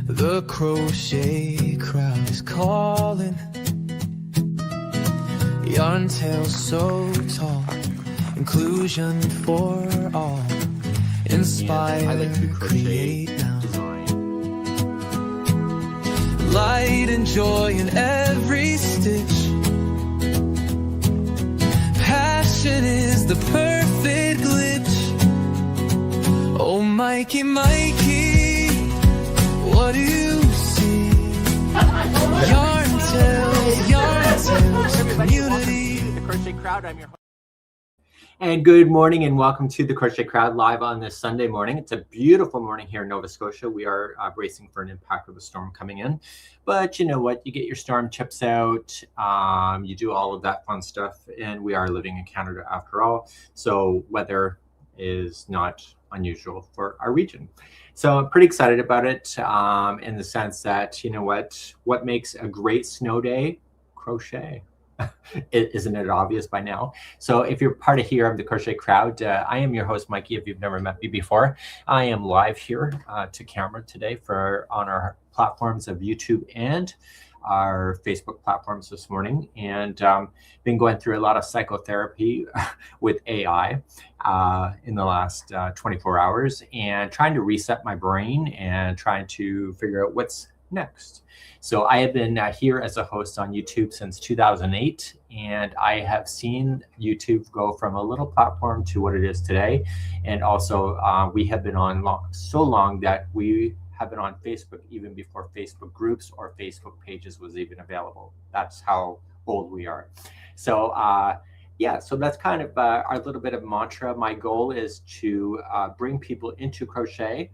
The crochet crowd is calling. Yarn tails so tall, inclusion for all. Inspire, I like to crochet create now. design. Light and joy in every stitch. Passion is the perfect glitch. Oh, Mikey, Mikey, what do you see? Yarn tails, community. The Crochet Crowd. I'm your host. And good morning and welcome to the Crochet Crowd live on this Sunday morning. It's a beautiful morning here in Nova Scotia. We are bracing for an impact of a storm coming in. But you know what? You get your storm chips out, you do all of that fun stuff, and we are living in Canada after all. So weather is not unusual for our region. So I'm pretty excited about it in the sense that, you know what makes a great snow day? Crochet. Isn't it obvious by now? So if you're part of here of the Crochet Crowd, I am your host, Mikey. If you've never met me before, I am live here to camera today on our platforms of YouTube and our Facebook platforms this morning, and been going through a lot of psychotherapy with AI in the last 24 hours and trying to reset my brain and trying to figure out what's next. So I have been here as a host on YouTube since 2008, and I have seen YouTube go from a little platform to what it is today. And also we have been on so long that we have been on Facebook even before Facebook groups or Facebook pages was even available. That's how old we are. So yeah, so that's kind of our little bit of mantra. My goal is to bring people into crochet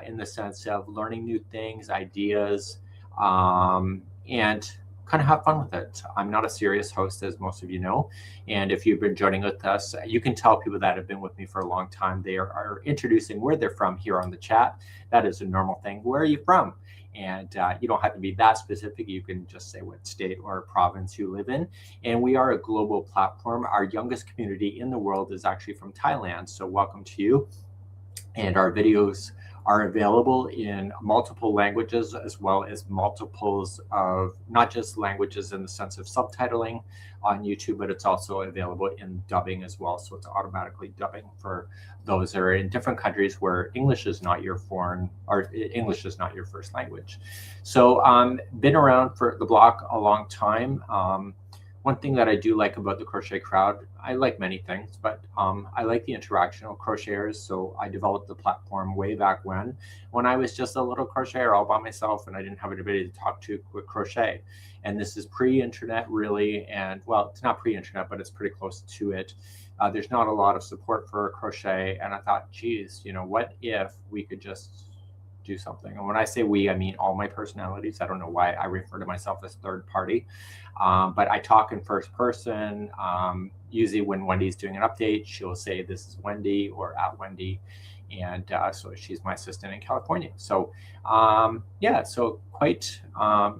in the sense of learning new things, ideas, and kind of have fun with it. I'm not a serious host, as most of you know. And if you've been joining with us, you can tell people that have been with me for a long time. They are introducing where they're from here on the chat. That is a normal thing. Where are you from? And you don't have to be that specific. You can just say what state or province you live in. And we are a global platform. Our youngest community in the world is actually from Thailand. So welcome to you. And our videos are available in multiple languages, as well as multiples of not just languages in the sense of subtitling on YouTube, but it's also available in dubbing as well. So it's automatically dubbing for those that are in different countries where English is not your English is not your first language. So been around for the block a long time. One thing that I do like about the Crochet Crowd, I like many things, but I like the interaction of crocheters. So I developed the platform way back when I was just a little crocheter all by myself and I didn't have anybody to talk to with crochet. And this is pre-internet really, and well, it's not pre-internet, but it's pretty close to it. There's not a lot of support for crochet, and I thought, geez, you know, what if we could just do something? And when I say we, I mean all my personalities. I don't know why I refer to myself as third party, but I talk in first person. Usually when Wendy's doing an update, she'll say this is Wendy or at Wendy, and so she's my assistant in California. So yeah, so quite a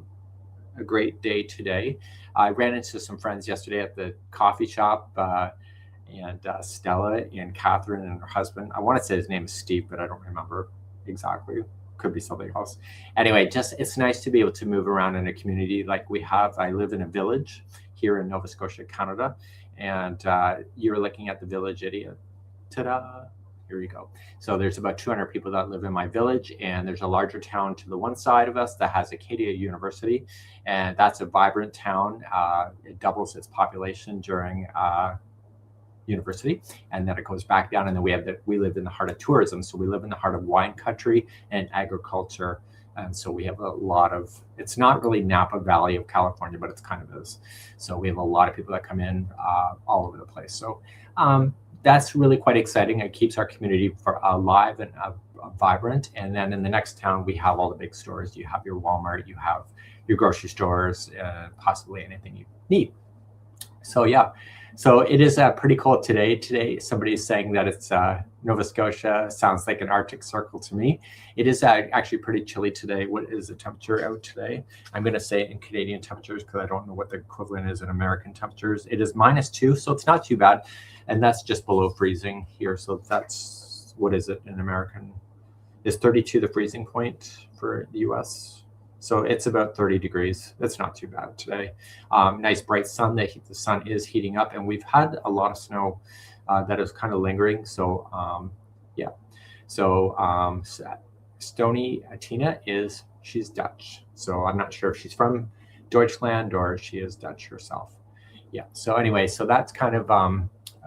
great day today. I ran into some friends yesterday at the coffee shop, and Stella and Catherine and her husband. I want to say his name is Steve, but I don't remember exactly. Could be something else. Anyway, just it's nice to be able to move around in a community like we have. I live in a village here in Nova Scotia, Canada, and you're looking at the village area. Ta-da! Here you go. So there's about 200 people that live in my village, and there's a larger town to the one side of us that has Acadia University, and that's a vibrant town. It doubles its population during university, and then it goes back down, and then we live in the heart of tourism, so we live in the heart of wine country and agriculture, and so we have a lot of, it's not really Napa Valley of California, but it's kind of is. So we have a lot of people that come in all over the place. So that's really quite exciting. It keeps our community alive and vibrant. And then in the next town, we have all the big stores. You have your Walmart, you have your grocery stores, possibly anything you need. So yeah. So it is pretty cold today. Today, somebody's saying that it's Nova Scotia. Sounds like an Arctic Circle to me. It is actually pretty chilly today. What is the temperature out today? I'm going to say in Canadian temperatures because I don't know what the equivalent is in American temperatures. It is -2, so it's not too bad. And that's just below freezing here. So that's, what is it in American Is 32 the freezing point for the US? So it's about 30 degrees. That's not too bad today. Nice bright sun. The sun is heating up, and we've had a lot of snow that is kind of lingering. So yeah. So Stony Tina she's Dutch. So I'm not sure if she's from Deutschland or she is Dutch herself. Yeah. So anyway, so that's kind of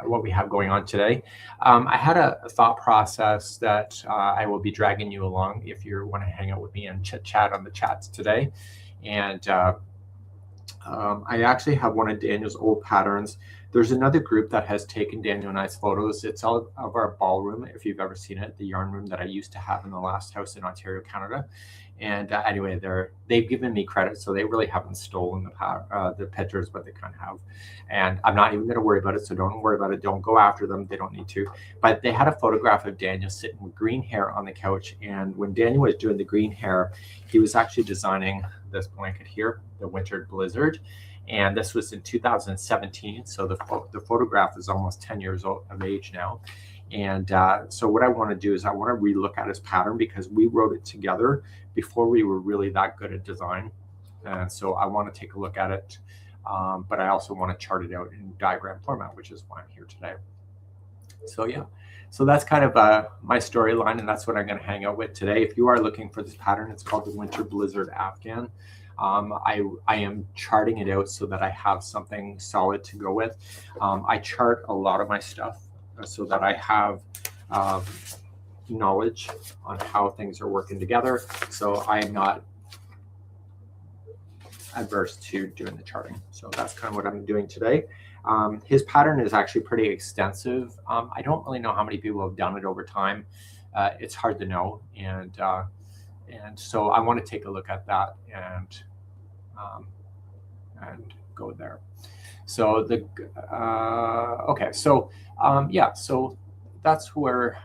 what we have going on today. I had a thought process that I will be dragging you along if you want to hang out with me and chit chat on the chats today. And I actually have one of Daniel's old patterns. There's another group that has taken Daniel and I's photos. It's all of our ballroom, if you've ever seen it, the yarn room that I used to have in the last house in Ontario, Canada. And anyway, they've given me credit, so they really haven't stolen the pictures, but they kind of have. And I'm not even going to worry about it, so don't worry about it. Don't go after them. They don't need to. But they had a photograph of Daniel sitting with green hair on the couch. And when Daniel was doing the green hair, he was actually designing this blanket here, the Winter Blizzard. And this was in 2017. So the photograph is almost 10 years of age now. And so what I want to do is I want to relook at his pattern because we wrote it together before we were really that good at design. And so I want to take a look at it. But I also want to chart it out in diagram format, which is why I'm here today. So yeah, so that's kind of my storyline, and that's what I'm going to hang out with today. If you are looking for this pattern, it's called the Winter Blizzard Afghan. I am charting it out so that I have something solid to go with. I chart a lot of my stuff so that I have knowledge on how things are working together. So I'm not adverse to doing the charting. So that's kind of what I'm doing today. His pattern is actually pretty extensive. I don't really know how many people have done it over time. It's hard to know. And so I want to take a look at that and go there. So okay. So yeah, so that's where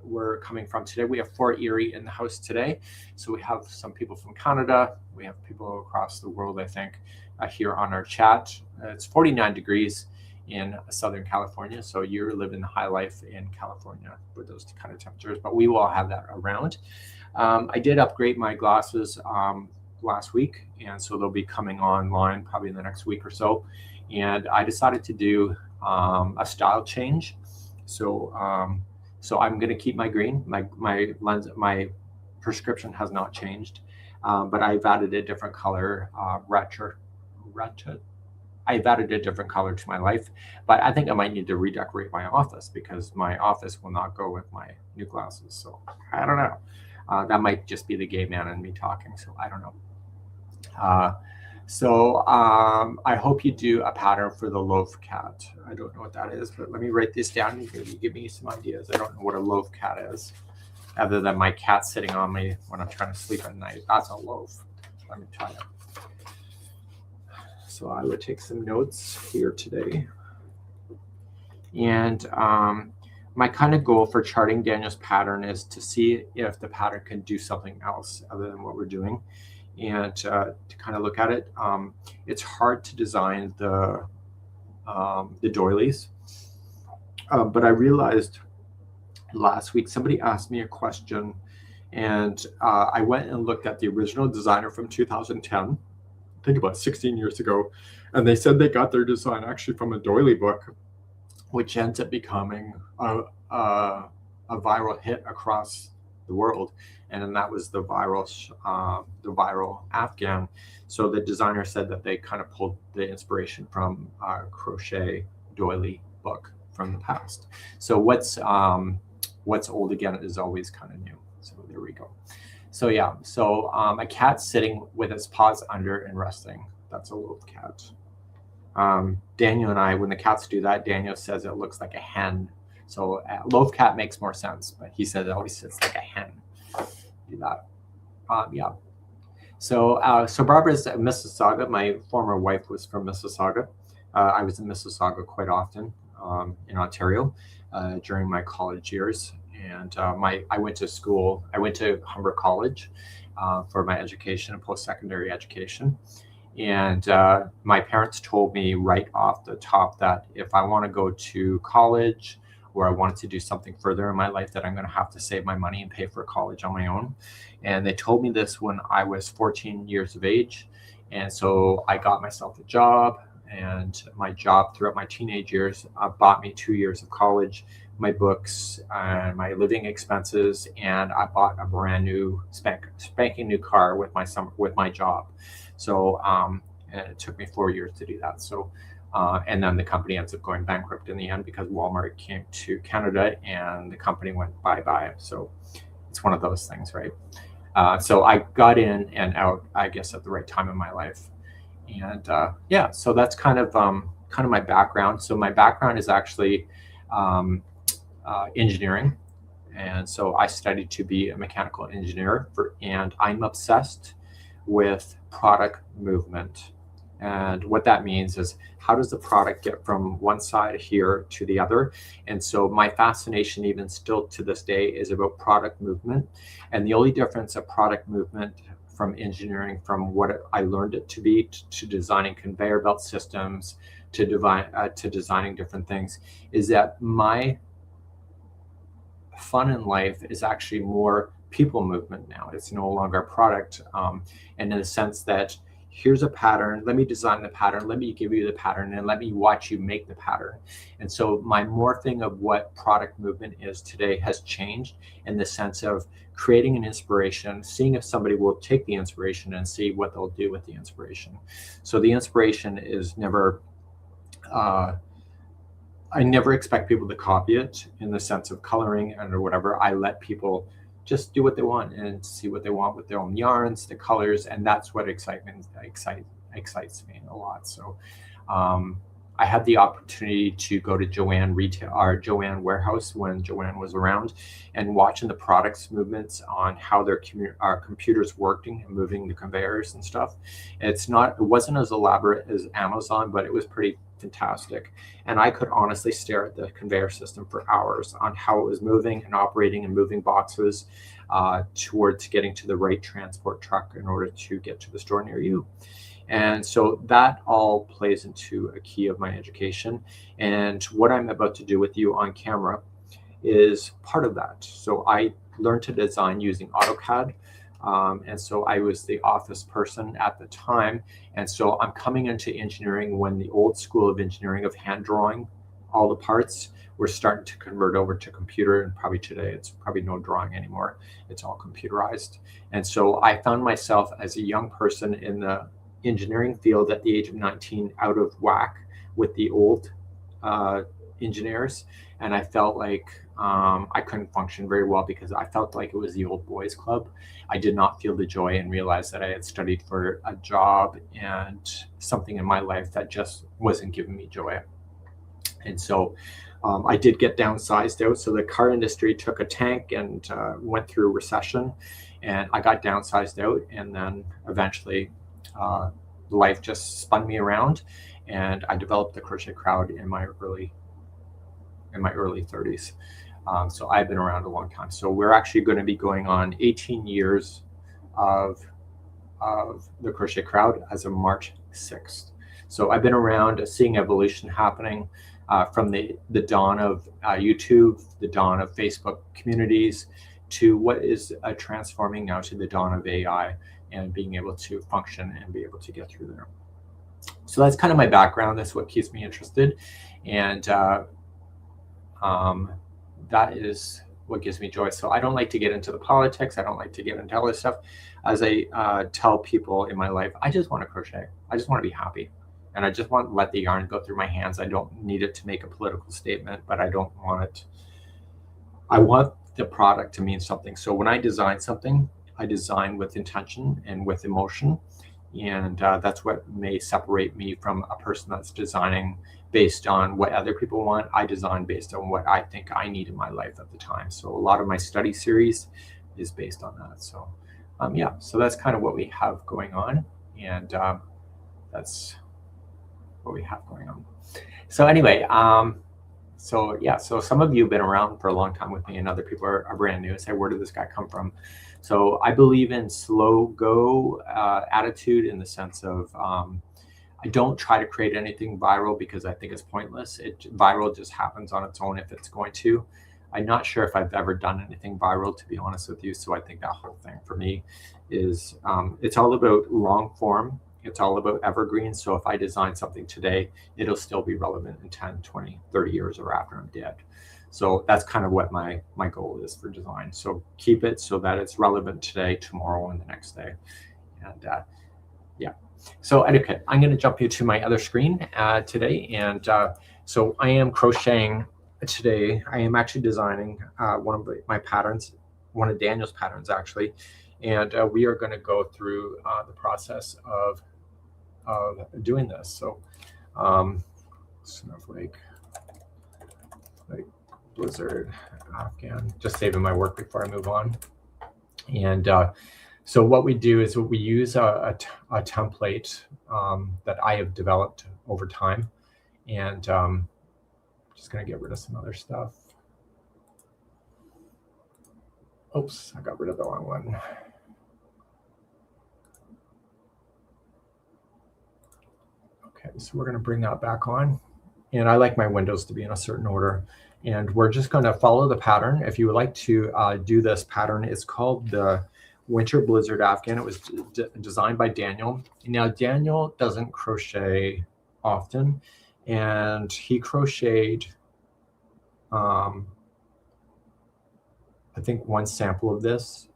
we're coming from today. We have Fort Erie in the house today. So we have some people from Canada. We have people across the world, I think, here on our chat. It's 49 degrees in Southern California. So you're living the high life in California with those kind of temperatures, but we will have that around. I did upgrade my glasses last week, and so they'll be coming online probably in the next week or so. And I decided to do a style change. So I'm going to keep my green. My lens, my prescription has not changed, but I've added a different color, retro. I've added a different color to my life, but I think I might need to redecorate my office because my office will not go with my new glasses. So I don't know. That might just be the gay man in me talking. So I don't know. I hope you do a pattern for the loaf cat. I don't know what that is, but let me write this down. Maybe give me some ideas. I don't know what a loaf cat is, other than my cat sitting on me when I'm trying to sleep at night. That's a loaf. Let me tell you. So I would take some notes here today. And my kind of goal for charting Daniel's pattern is to see if the pattern can do something else other than what we're doing. And to kind of look at it, it's hard to design the doilies. But I realized last week somebody asked me a question, and I went and looked at the original designer from 2010, I think about 16 years ago, and they said they got their design actually from a doily book, which ends up becoming a viral hit across the world. And then that was the viral Afghan. So the designer said that they kind of pulled the inspiration from a crochet doily book from the past. So what's old again is always kind of new. So there we go. So yeah, so a cat sitting with its paws under and resting. That's a loaf cat. Daniel and I, when the cats do that, Daniel says it looks like a hen. So a loaf cat makes more sense, but he says it always sits like a hen. Do that. Yeah. So Barbara's at Mississauga. My former wife was from Mississauga. I was in Mississauga quite often in Ontario during my college years. And I went to school. I went to Humber College for my education and post-secondary education. And my parents told me right off the top that if I want to go to college where I wanted to do something further in my life, that I'm going to have to save my money and pay for college on my own. And they told me this when I was 14 years of age. And so I got myself a job, and my job throughout my teenage years bought me 2 years of college, my books, and my living expenses, and I bought a brand new spanking new car with my job. So and it took me 4 years to do that. So and then the company ends up going bankrupt in the end because Walmart came to Canada and the company went bye-bye. So it's one of those things, right? So I got in and out, I guess, at the right time in my life. And yeah, so that's kind of my background. So my background is actually engineering. And so I studied to be a mechanical engineer, and I'm obsessed with product movement. And what that means is, how does the product get from one side here to the other? And so my fascination, even still to this day, is about product movement. And the only difference of product movement from engineering, from what I learned it to be, to designing conveyor belt systems, to designing different things, is that my fun in life is actually more people movement now. It's no longer a product. And in the sense that, here's a pattern, let me design the pattern, let me give you the pattern, and let me watch you make the pattern. And so my morphing of what product movement is today has changed, in the sense of creating an inspiration, seeing if somebody will take the inspiration and see what they'll do with the inspiration. So the inspiration is never, I never expect people to copy it in the sense of coloring and or whatever. I let people just do what they want and see what they want with their own yarns, the colors, and that's what excites me a lot. So I had the opportunity to go to Joanne warehouse when Joanne was around, and watching the products movements on how their computers working and moving the conveyors and stuff. It wasn't as elaborate as Amazon, but it was pretty fantastic. And I could honestly stare at the conveyor system for hours on how it was moving and operating and moving boxes towards getting to the right transport truck in order to get to the store near you. And so that all plays into a key of my education. And what I'm about to do with you on camera is part of that. So I learned to design using AutoCAD. And so I was the office person at the time. And so I'm coming into engineering when the old school of engineering of hand drawing all the parts, we're starting to convert over to computer. And probably today, it's probably no drawing anymore. It's all computerized. And so I found myself as a young person in the engineering field at the age of 19 out of whack with the old engineers. And I felt like I couldn't function very well because I felt like it was the old boys club. I did not feel the joy and realized that I had studied for a job and something in my life that just wasn't giving me joy. And so I did get downsized out. So the car industry took a tank and went through a recession, and I got downsized out. And then eventually life just spun me around, and I developed the Crochet Crowd in my early 30s. So I've been around a long time. So we're actually going to be going on 18 years of the Crochet Crowd as of March 6th. So I've been around, seeing evolution happening from the dawn of YouTube, the dawn of Facebook communities, to what is transforming now to the dawn of AI and being able to function and be able to get through there. So that's kind of my background. That's what keeps me interested. And that is what gives me joy. So I don't like to get into the politics. I don't like to get into all this stuff. As I tell people in my life, I just want to crochet. I just want to be happy. And I just want to let the yarn go through my hands. I don't need it to make a political statement, but I don't want it. I want the product to mean something. So when I design something, I design with intention and with emotion. And that's what may separate me from a person that's designing based on what other people want. I design based on what I think I need in my life at the time. So a lot of my study series is based on that. So yeah, so that's kind of what we have going on. And that's what we have going on. So anyway, so yeah, so some of you have been around for a long time with me, and other people are brand new. Say, where did this guy come from? So I believe in slow go attitude, in the sense of I don't try to create anything viral because I think it's pointless. Viral just happens on its own if it's going to. I'm not sure if I've ever done anything viral, to be honest with you. So I think that whole thing for me is it's all about long form. It's all about evergreen. So if I design something today, it'll still be relevant in 10, 20, 30 years or after I'm dead. So that's kind of what my goal is for design. So keep it so that it's relevant today, tomorrow, and the next day. And yeah. So etiquette, I'm going to jump you to my other screen today. And so I am crocheting today. I am actually designing one of my patterns, one of Daniel's patterns actually. And we are going to go through the process of doing this. So snowflake, like blizzard, Afghan, just saving my work before I move on. And so what we do is we use a template that I have developed over time, and just going to get rid of some other stuff. Oops, I got rid of the wrong one. Okay, so we're going to bring that back on. And I like my windows to be in a certain order. And we're just going to follow the pattern. If you would like to do this pattern, it's called the Winter Blizzard Afghan. It was designed by Daniel. Now, Daniel doesn't crochet often, and he crocheted, I think, one sample of this.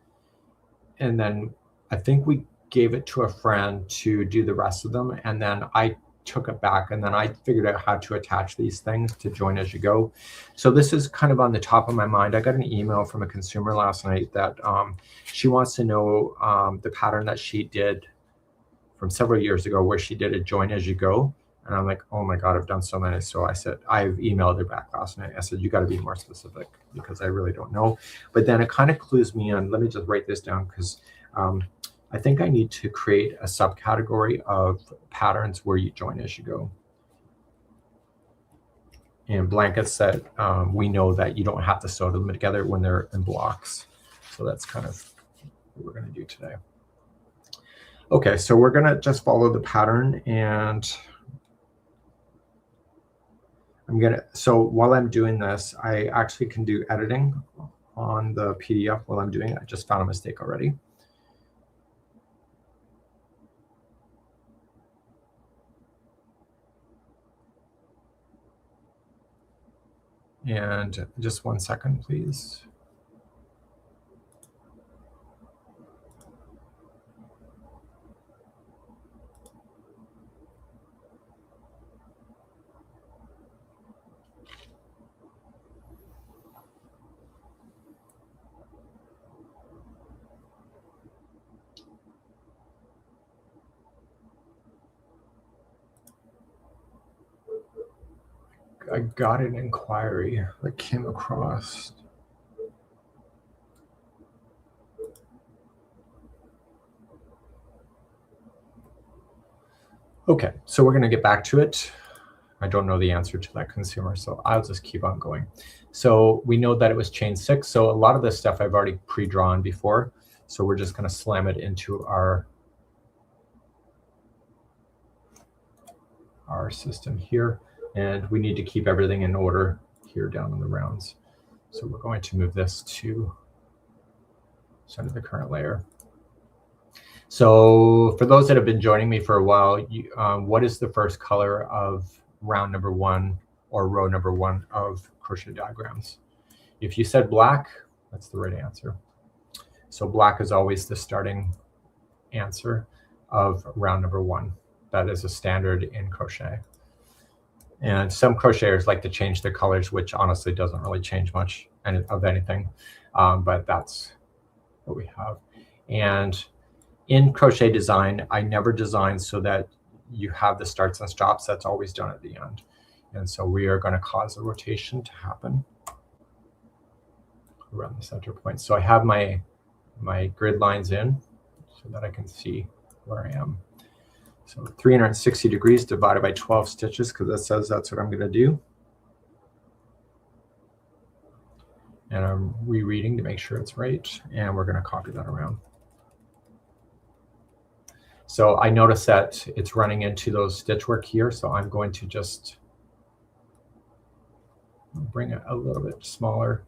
And then I think we gave it to a friend to do the rest of them. And then I took it back, and then I figured out how to attach these things to join as you go. So this is kind of on the top of my mind. I got an email from a consumer last night that she wants to know the pattern that she did from several years ago where she did a join as you go. And I'm like, oh my God, I've done so many. So I said, I've emailed her back last night. I said, you got to be more specific because I really don't know. But then it kind of clues me in. Let me just write this down because I think I need to create a subcategory of patterns where you join as you go. And blankets that we know that you don't have to sew them together when they're in blocks. So that's kind of what we're going to do today. Okay, so we're going to just follow the pattern, and so while I'm doing this, I actually can do editing on the PDF while I'm doing it. I just found a mistake already. And just 1 second, please. I got an inquiry that came across. Okay, so we're going to get back to it. I don't know the answer to that consumer, so I'll just keep on going. So we know that it was chain 6. So a lot of this stuff I've already pre-drawn before. So we're just going to slam it into our system here. And we need to keep everything in order here down in the rounds. So we're going to move this to center the current layer. So for those that have been joining me for a while, what is the first color of round number 1 or row number 1 of crochet diagrams? If you said black, that's the right answer. So black is always the starting answer of round number 1. That is a standard in crochet. And some crocheters like to change their colors, which honestly doesn't really change much of anything, but that's what we have. And in crochet design, I never design so that you have the starts and stops. That's always done at the end. And so we are going to cause a rotation to happen around the center point. So I have my grid lines in so that I can see where I am. So 360 degrees divided by 12 stitches, because that says that's what I'm going to do. And I'm rereading to make sure it's right. And we're going to copy that around. So I notice that it's running into those stitch work here. So I'm going to just bring it a little bit smaller.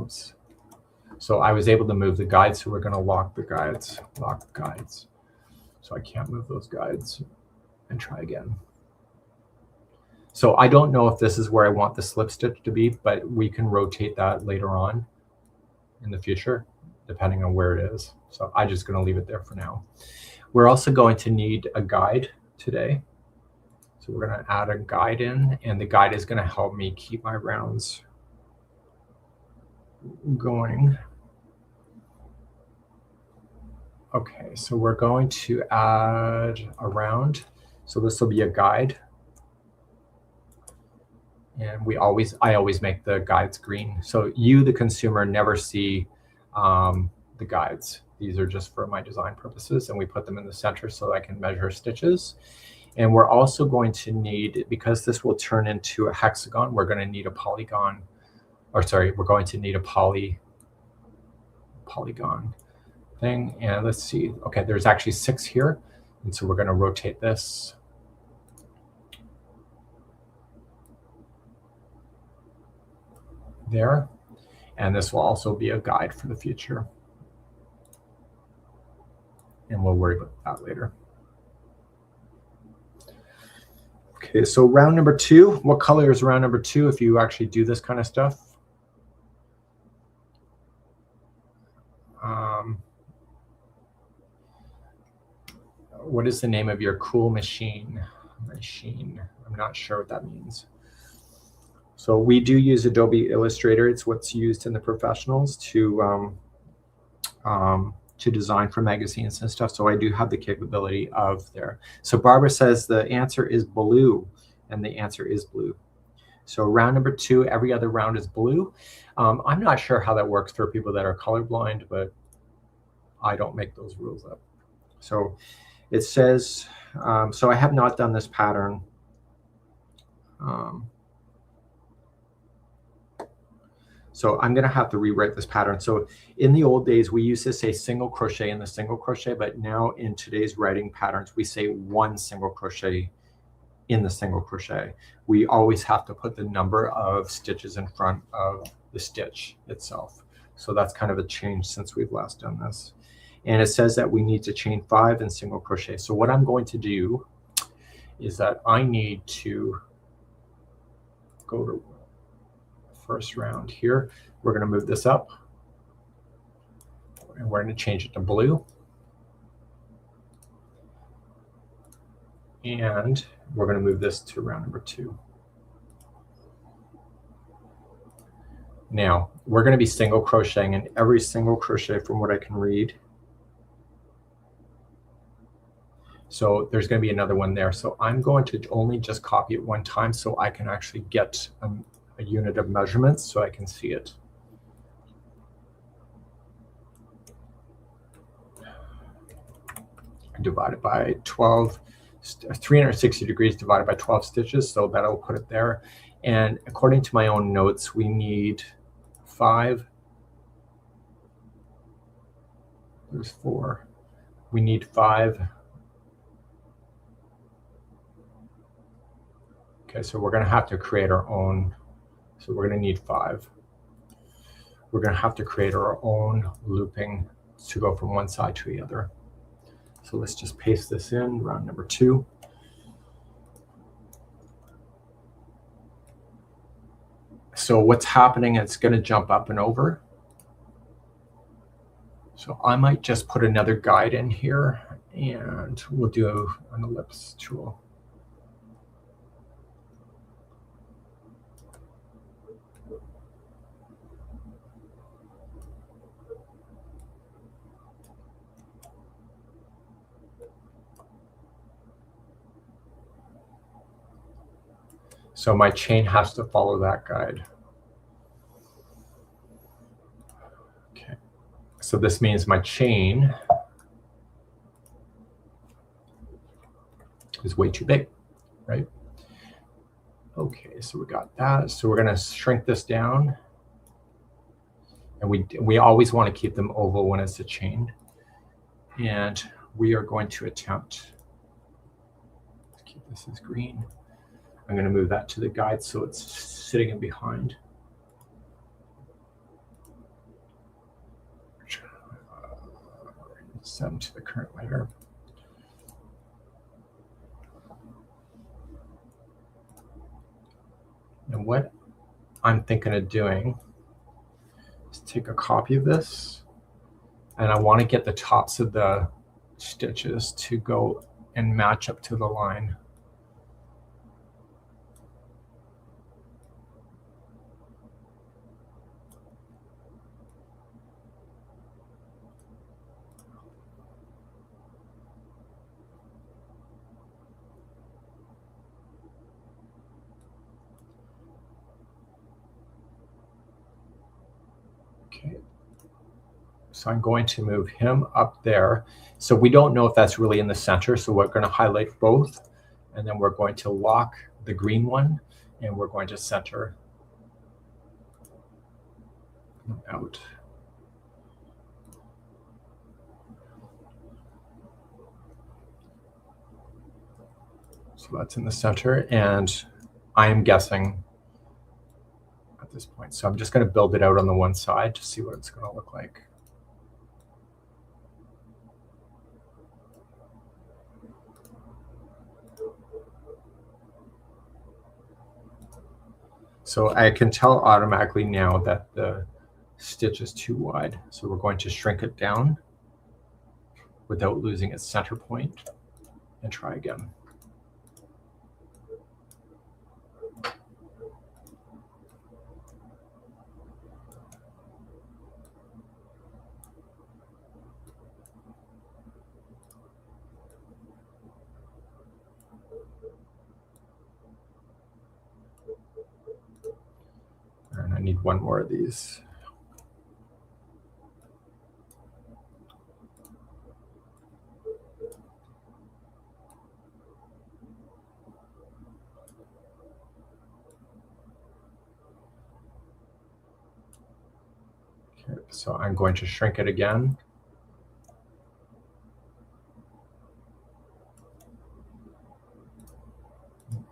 Oops. So I was able to move the guides. So we're going to lock the guides, lock guides. So I can't move those guides, and try again. So I don't know if this is where I want the slip stitch to be, but we can rotate that later on in the future, depending on where it is. So I'm just going to leave it there for now. We're also going to need a guide today. So we're going to add a guide in, and the guide is going to help me keep my rounds going. Okay, so we're going to add a round. So this will be a guide. And I always make the guides green. So you, the consumer, never see the guides. These are just for my design purposes, and we put them in the center so I can measure stitches. And we're also going to need, because this will turn into a hexagon, we're going to need a polygon, or sorry, we're going to need a polygon thing. And let's see, okay, there's actually 6 here. And so we're going to rotate this. There. And this will also be a guide for the future. And we'll worry about that later. Okay, so round number 2. What color is round number 2 if you actually do this kind of stuff? What is the name of your cool machine? I'm not sure what that means. So we do use Adobe Illustrator. It's what's used in the professionals to design for magazines and stuff. So I do have the capability of there. So Barbara says the answer is blue, and the answer is blue. So round number 2, every other round is blue. I'm not sure how that works for people that are colorblind, but I don't make those rules up. So it says, so I have not done this pattern. So I'm going to have to rewrite this pattern. So in the old days, we used to say single crochet in the single crochet, but now in today's writing patterns, we say 1 single crochet in the single crochet. We always have to put the number of stitches in front of the stitch itself. So that's kind of a change since we've last done this. And it says that we need to chain 5 in single crochet. So what I'm going to do is that I need to go to first round here. We're going to move this up, and we're going to change it to blue. And we're going to move this to round number 2. Now, we're going to be single crocheting in every single crochet from what I can read. So there's going to be another one there. So I'm going to only just copy it one time so I can actually get a unit of measurements so I can see it. Divided by 12, 360 degrees divided by 12 stitches. So that'll put it there. And according to my own notes, we need 5. There's 4. We need 5. Okay, so we're going to have to create our own. So we're going to need 5. We're going to have to create our own looping to go from one side to the other. So let's just paste this in, round number 2. So what's happening, it's going to jump up and over. So I might just put another guide in here, and we'll do an ellipse tool. So my chain has to follow that guide. Okay, so this means my chain is way too big, right? Okay, so we got that. So we're going to shrink this down. And we always want to keep them oval when it's a chain. And we are going to attempt, let's keep this as green. I'm going to move that to the guide so it's sitting in behind. Send to the current layer. And what I'm thinking of doing is take a copy of this, and I want to get the tops of the stitches to go and match up to the line. Okay, so I'm going to move him up there. So we don't know if that's really in the center, so we're going to highlight both, and then we're going to lock the green one, and we're going to center out. So that's in the center, and I am guessing at this point. So I'm just going to build it out on the one side to see what it's going to look like. So I can tell automatically now that the stitch is too wide. So we're going to shrink it down without losing its center point and try again. And I need one more of these. Okay, so I'm going to shrink it again.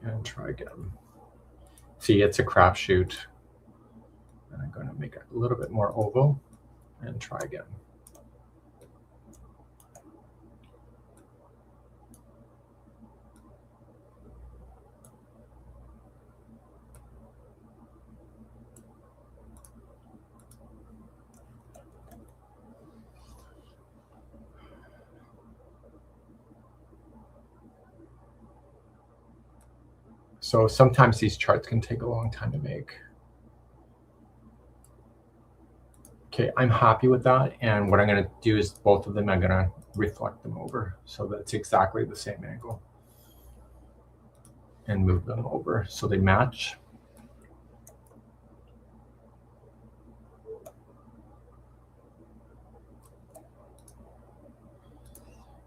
And try again. See, it's a crapshoot. And I'm going to make it a little bit more oval and try again. So sometimes these charts can take a long time to make. Okay, I'm happy with that. And what I'm going to do is both of them, I'm going to reflect them over so that it's exactly the same angle. And move them over so they match.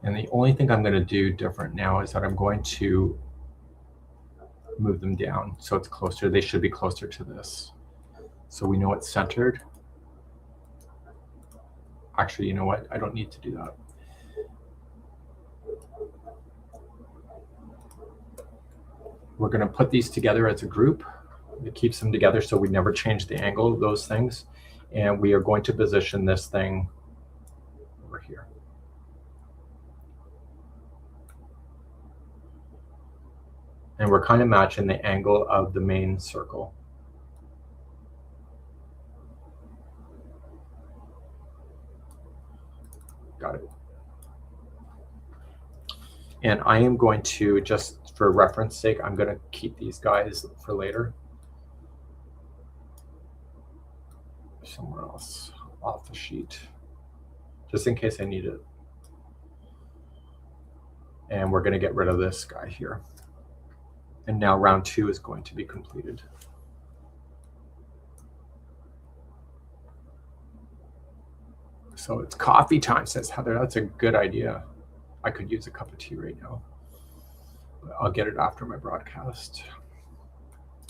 And the only thing I'm going to do different now is that I'm going to move them down so it's closer. They should be closer to this. So we know it's centered. Actually, you know what? I don't need to do that. We're going to put these together as a group. It keeps them together so we never change the angle of those things. And we are going to position this thing over here. And we're kind of matching the angle of the main circle. Got it. And I am going to, just for reference sake, I'm going to keep these guys for later. Somewhere else off the sheet, just in case I need it. And we're going to get rid of this guy here. And now round 2 is going to be completed. So it's coffee time, says Heather. That's a good idea. I could use a cup of tea right now. I'll get it after my broadcast.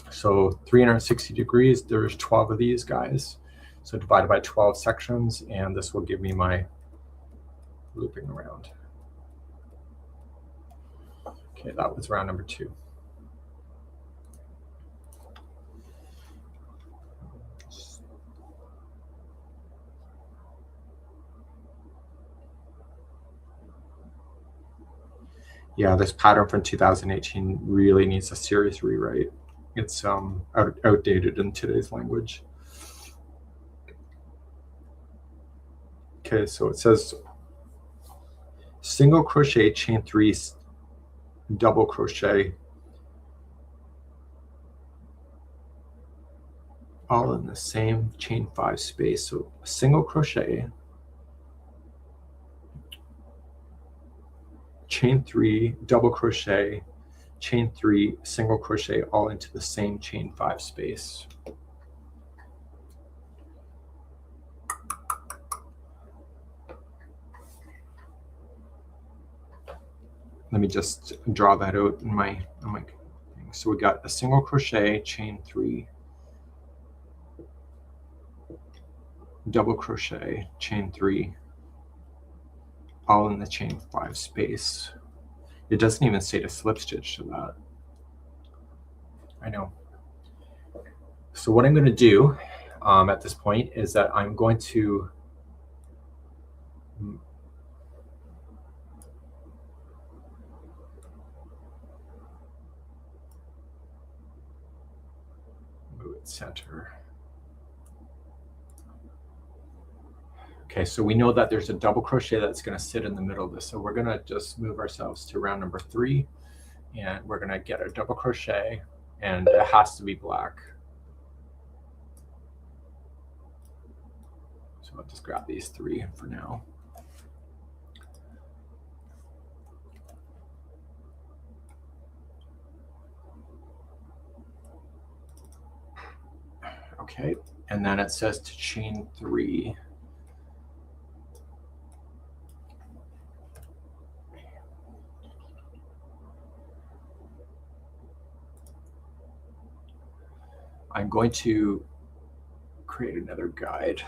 So 360 degrees, there's 12 of these guys. So divided by 12 sections, and this will give me my looping around. Okay, that was round number 2. Yeah, this pattern from 2018 really needs a serious rewrite. It's outdated in today's language. Okay, so it says single crochet, chain 3, double crochet, all in the same chain 5 space. So single crochet, chain 3, double crochet, chain 3, single crochet, all into the same chain 5 space. Let me just draw that out in my thing. So we got a single crochet, chain 3, double crochet, chain 3, all in the chain 5 space. It doesn't even say to slip stitch to that. I know. So what I'm going to do at this point is that I'm going to move it center. Okay, so we know that there's a double crochet that's going to sit in the middle of this. So we're going to just move ourselves to round number 3, and we're going to get a double crochet, and it has to be black. So I'll just grab these 3 for now. Okay, and then it says to chain 3. I'm going to create another guide.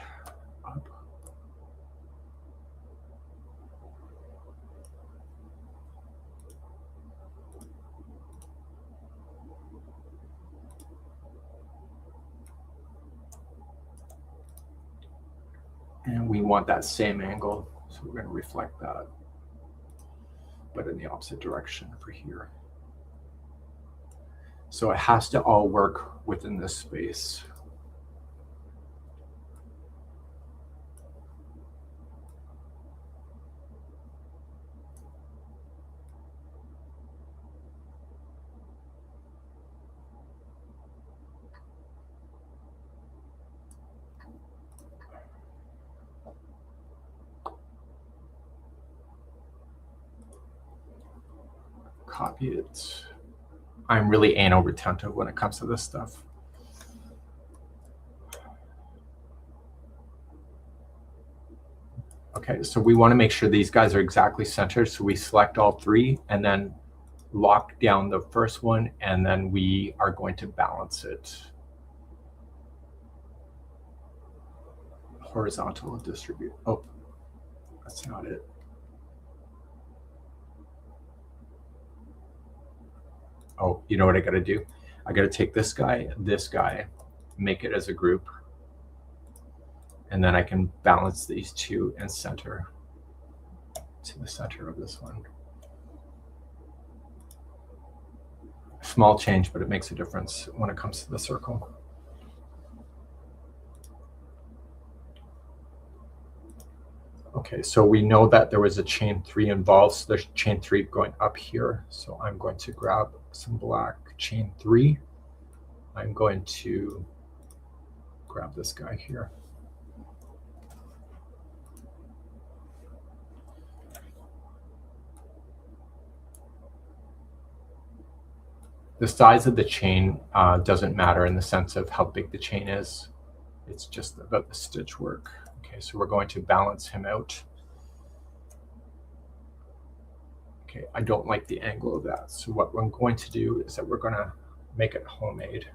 And we want that same angle, so we're going to reflect that, but in the opposite direction for here. So it has to all work within this space. Copy it. I'm really anal retentive when it comes to this stuff. Okay, so we want to make sure these guys are exactly centered. So we select all 3 and then lock down the first one, and then we are going to balance it. Horizontal and distribute. Oh, that's not it. Oh, you know what I got to do? I got to take this guy, make it as a group, and then I can balance these 2 and center to the center of this one. Small change, but it makes a difference when it comes to the circle. Okay, so we know that there was a chain 3 involved, so there's chain 3 going up here. So I'm going to grab some black chain 3. I'm going to grab this guy here. The size of the chain doesn't matter in the sense of how big the chain is. It's just about the stitch work. Okay, so we're going to balance him out. Okay, I don't like the angle of that. So what I'm going to do is that we're going to make it homemade.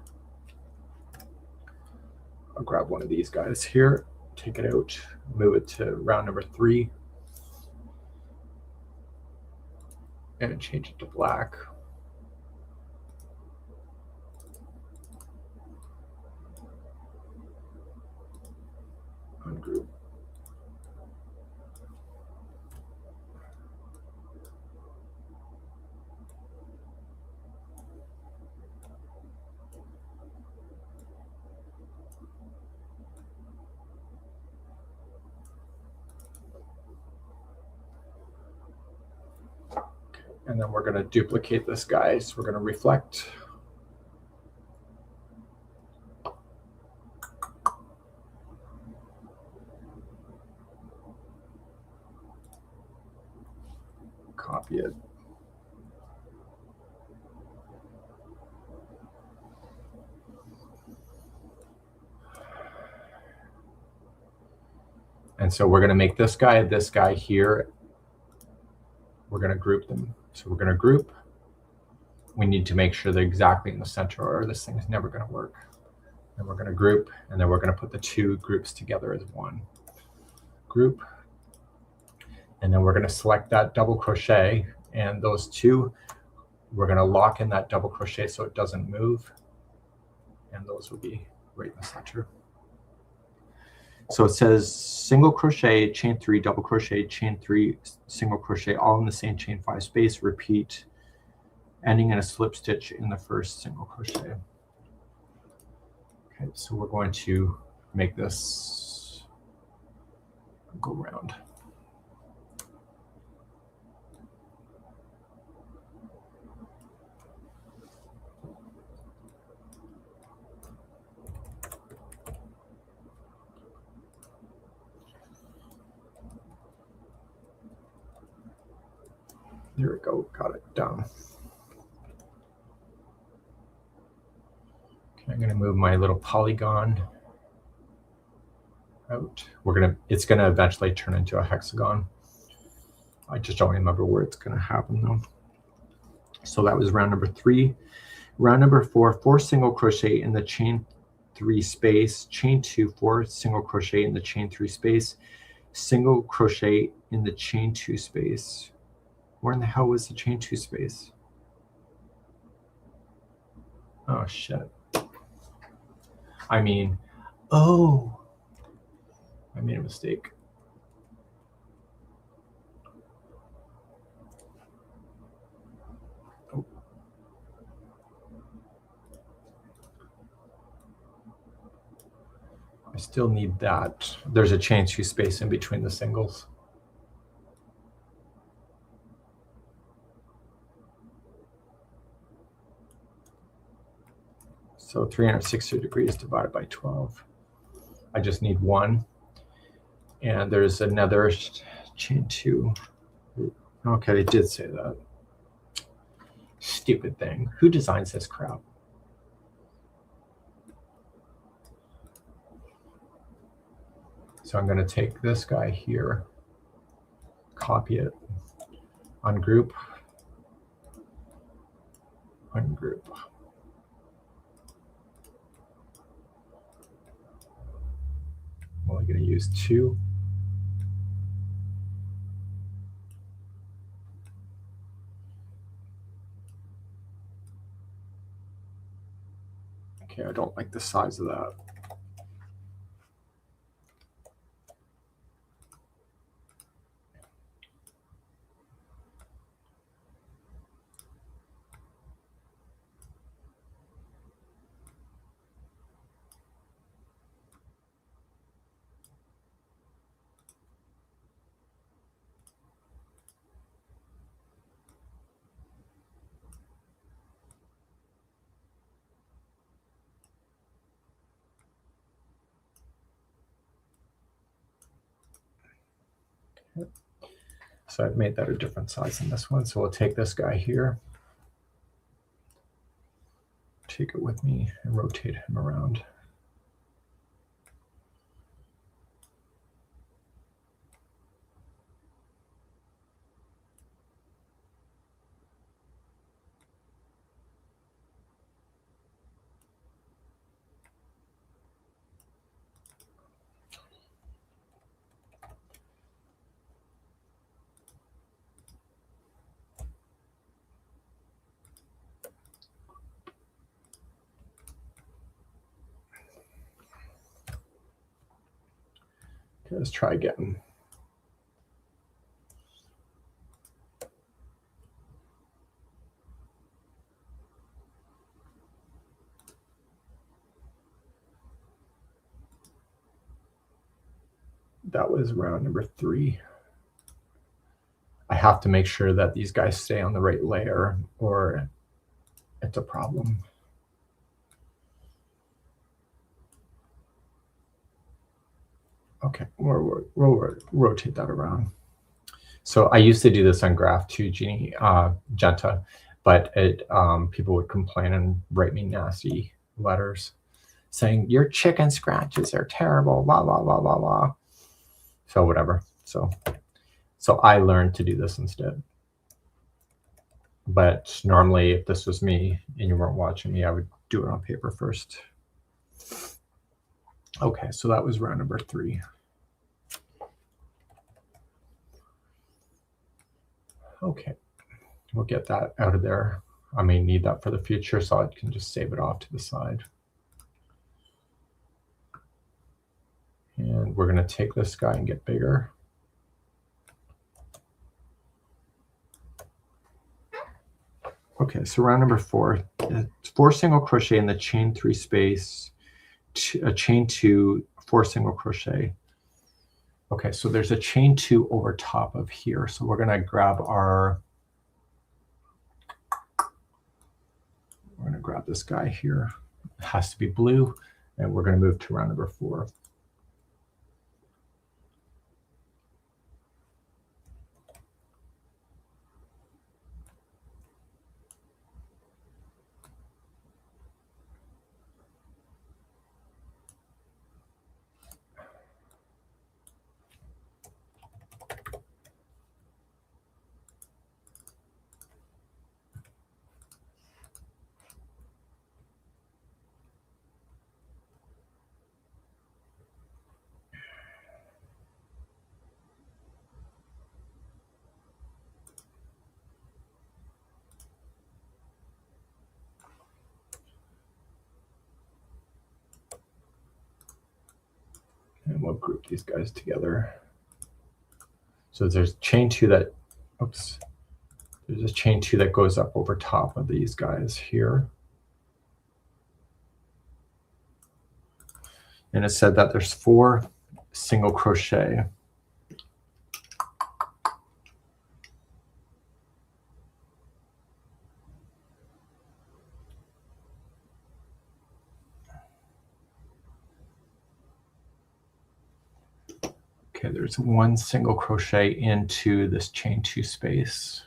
I'll grab one of these guys here, take it out, move it to round number 3, and change it to black. ungroup. And then we're going to duplicate this guy. So we're going to reflect. Copy it. And so we're going to make this guy here. We're going to group them. So we're going to group. We need to make sure they're exactly in the center or this thing is never going to work. And we're going to group, and then we're going to put the two groups together as one group. And then we're going to select that double crochet, and those two, we're going to lock in that double crochet so it doesn't move. And those will be right in the center. So it says single crochet, chain 3, double crochet, chain 3, single crochet, all in the same chain 5 space. Repeat, ending in a slip stitch in the first single crochet. Okay, so we're going to make this go round. There we go, got it done. Okay, I'm gonna move my little polygon out. It's gonna eventually turn into a hexagon. I just don't remember where it's gonna happen though. So that was round number 3. Round number 4, 4 single crochet in the chain 3 space, chain 2, 4 single crochet in the chain 3 space, single crochet in the chain 2 space. Where in the hell was the chain 2 space? Oh shit. I mean, oh, I made a mistake. Oh. I still need that. There's a chain 2 space in between the singles. So 360 degrees divided by 12. I just need 1. And there's another chain 2. Okay, it did say that. Stupid thing. Who designs this crap? So I'm going to take this guy here, copy it, ungroup, ungroup. I'm only going to use 2. Okay, I don't like the size of that. So I've made that a different size than this one. So we'll take this guy here, take it with me, and rotate him around. let's try again. That was round number 3. I have to make sure that these guys stay on the right layer or it's a problem. Okay, we'll rotate that around. So I used to do this on Graph 2 Genta, but people would complain and write me nasty letters saying your chicken scratches are terrible, blah, blah, blah, blah, blah. So whatever. So I learned to do this instead. But normally if this was me and you weren't watching me, I would do it on paper first. Okay, so that was round number 3. Okay, we'll get that out of there. I may need that for the future, so I can just save it off to the side. And we're going to take this guy and get bigger. Okay, so round number 4, 4 single crochet in the chain 3 space, chain 2, 4 single crochet. Okay, so there's a chain 2 over top of here. So we're going to grab this guy here. It has to be blue, and we're going to move to round number 4. And we'll group these guys together. So there's chain 2 that, there's a chain 2 that goes up over top of these guys here. And it said that there's 4 single crochet. Okay, there's 1 single crochet into this chain 2 space.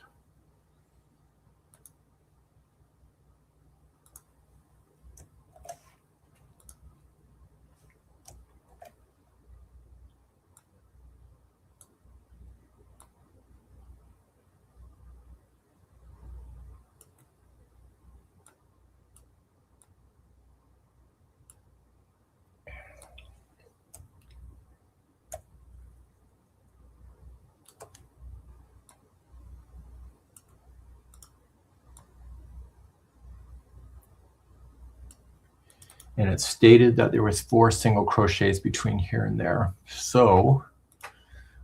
And it stated that there was 4 single crochets between here and there. So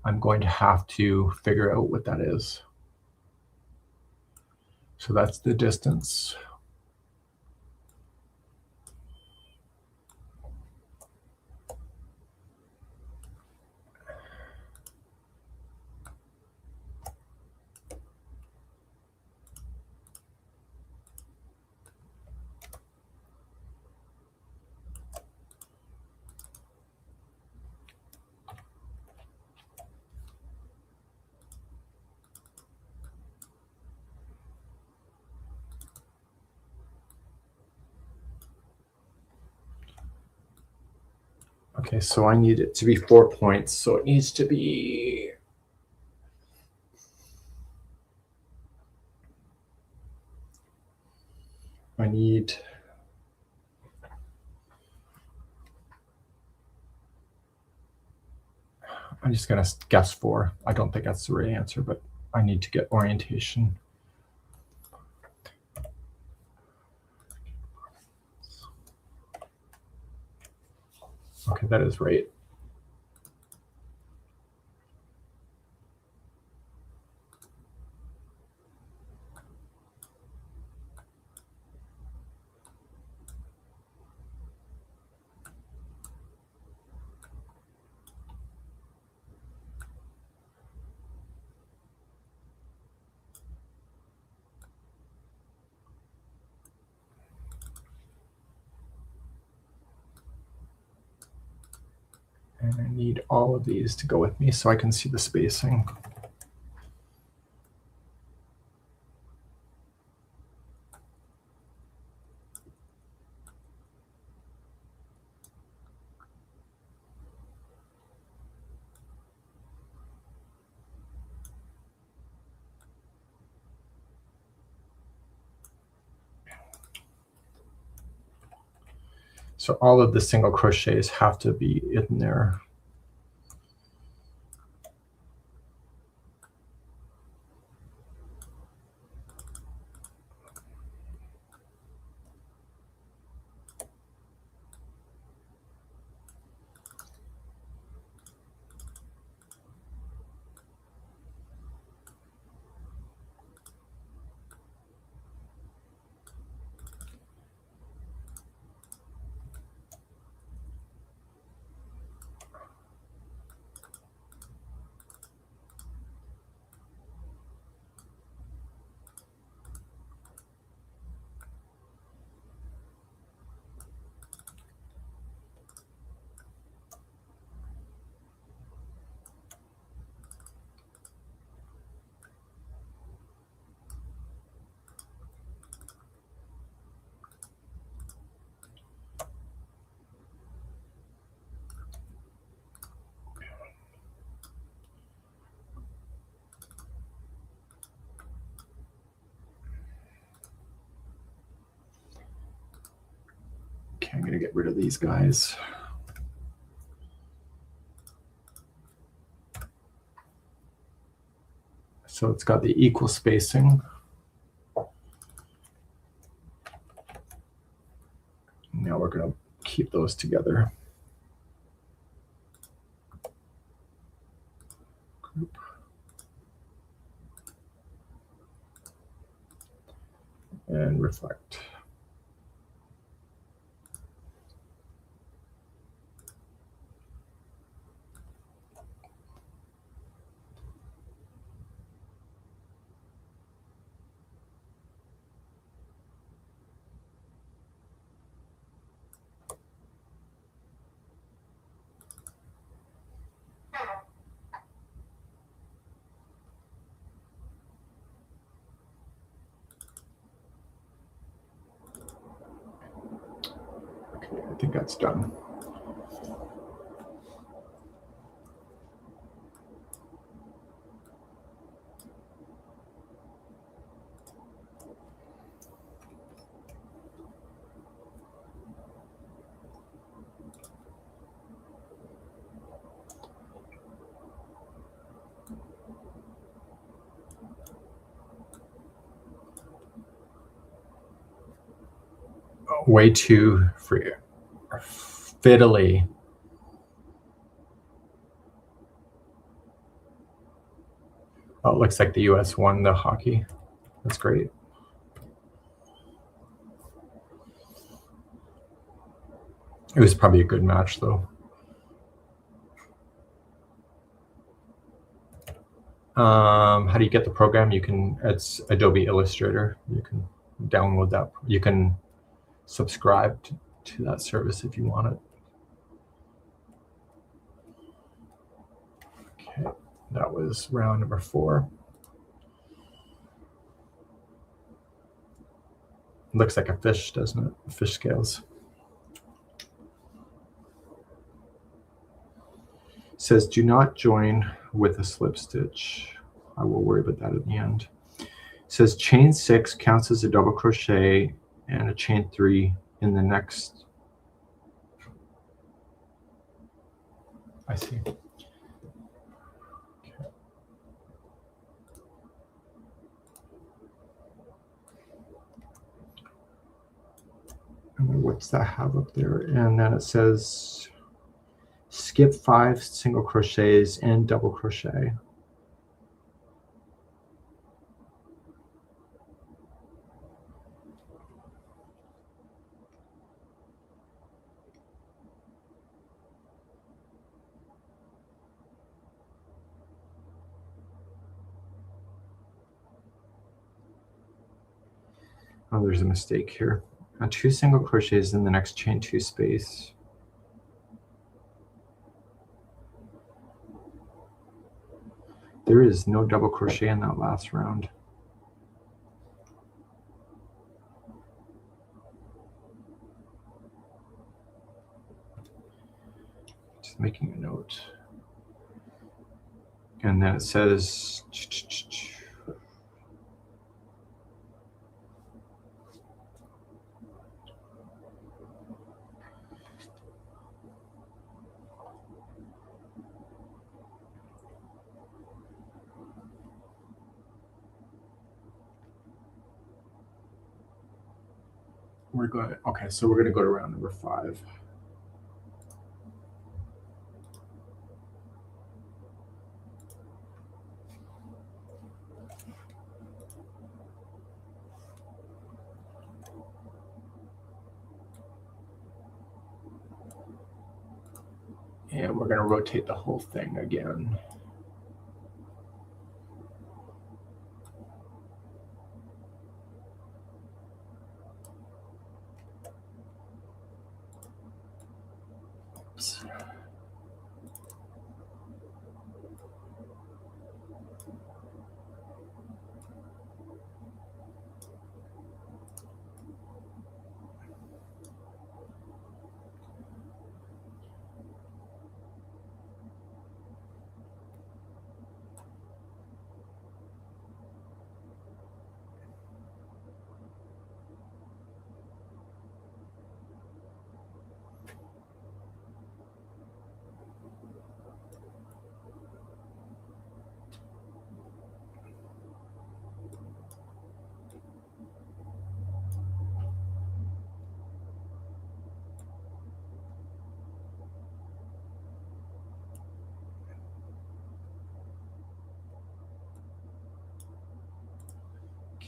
I'm going to have to figure out what that is. So that's the distance. Okay, so I need it to be 4 points. So it needs to be I'm just going to guess 4. I don't think that's the right answer, but I need to get orientation. Okay, that is right. And I need all of these to go with me so I can see the spacing. So all of the single crochets have to be in there. Okay, I'm going to get rid of these guys. So it's got the equal spacing. Now we're going to keep those together. Group. And reflect. Okay, I think that's done. Way too free, fiddly. Oh, it looks like the US won the hockey. That's great. It was probably a good match, though. How do you get the program? You can, it's Adobe Illustrator. You can download that. You can subscribe to that service if you want it. Okay, that was round number 4. Looks like a fish, doesn't it? Fish scales. It says, do not join with a slip stitch. I will worry about that at the end. It says chain 6 counts as a double crochet and a chain 3 in the next. I see. Okay. And what's that have up there? And then it says skip 5 single crochets and double crochet. Oh, there's a mistake here. 2 single crochets in the next chain 2 space. is no double crochet in that last round. Just making a note. And then it says we're going, okay, so we're going to go to round number 5. And we're going to rotate the whole thing again. Oops.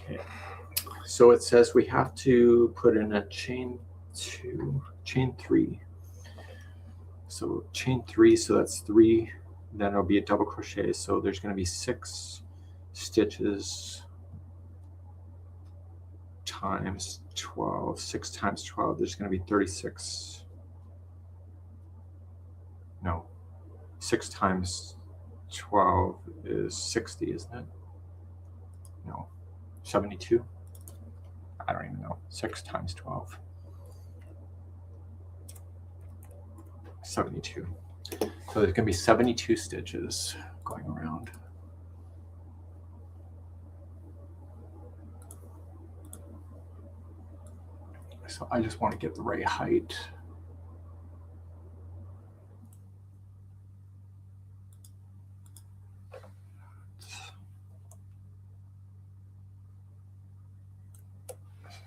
Okay, so it says we have to put in a chain 3. So chain 3, so that's 3, then it'll be a double crochet. So there's going to be 6 stitches times 12. 6 times 12, there's going to be 36. No, 6 times 12 is 60, isn't it? No, 72. I don't even know. 6 times 12. 72. So there's going to be 72 stitches going around. So I just want to get the right height.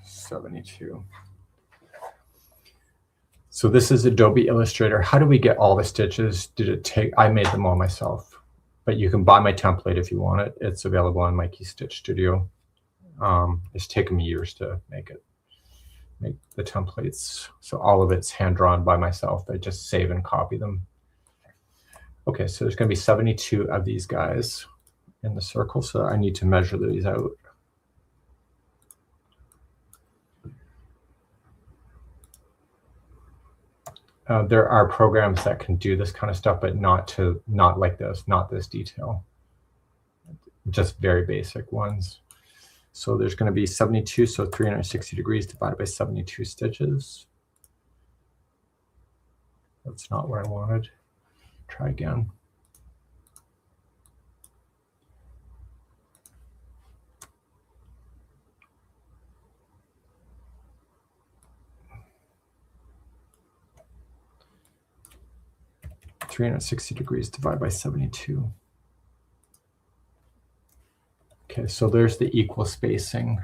$72. So this is Adobe Illustrator. How do we get all the stitches? Did it take, I made them all myself, but you can buy my template if you want it. It's available on Mikey Stitch Studio. It's taken me years to make the templates. So all of it's hand drawn by myself. I just save and copy them. Okay, so there's going to be 72 of these guys in the circle. So I need to measure these out. There are programs that can do this kind of stuff, but not like this, not this detail. Just very basic ones. So there's going to be 72, so 360 degrees divided by 72 stitches. That's not what I wanted. Try again. .360 degrees divided by 72. Okay, so there's the equal spacing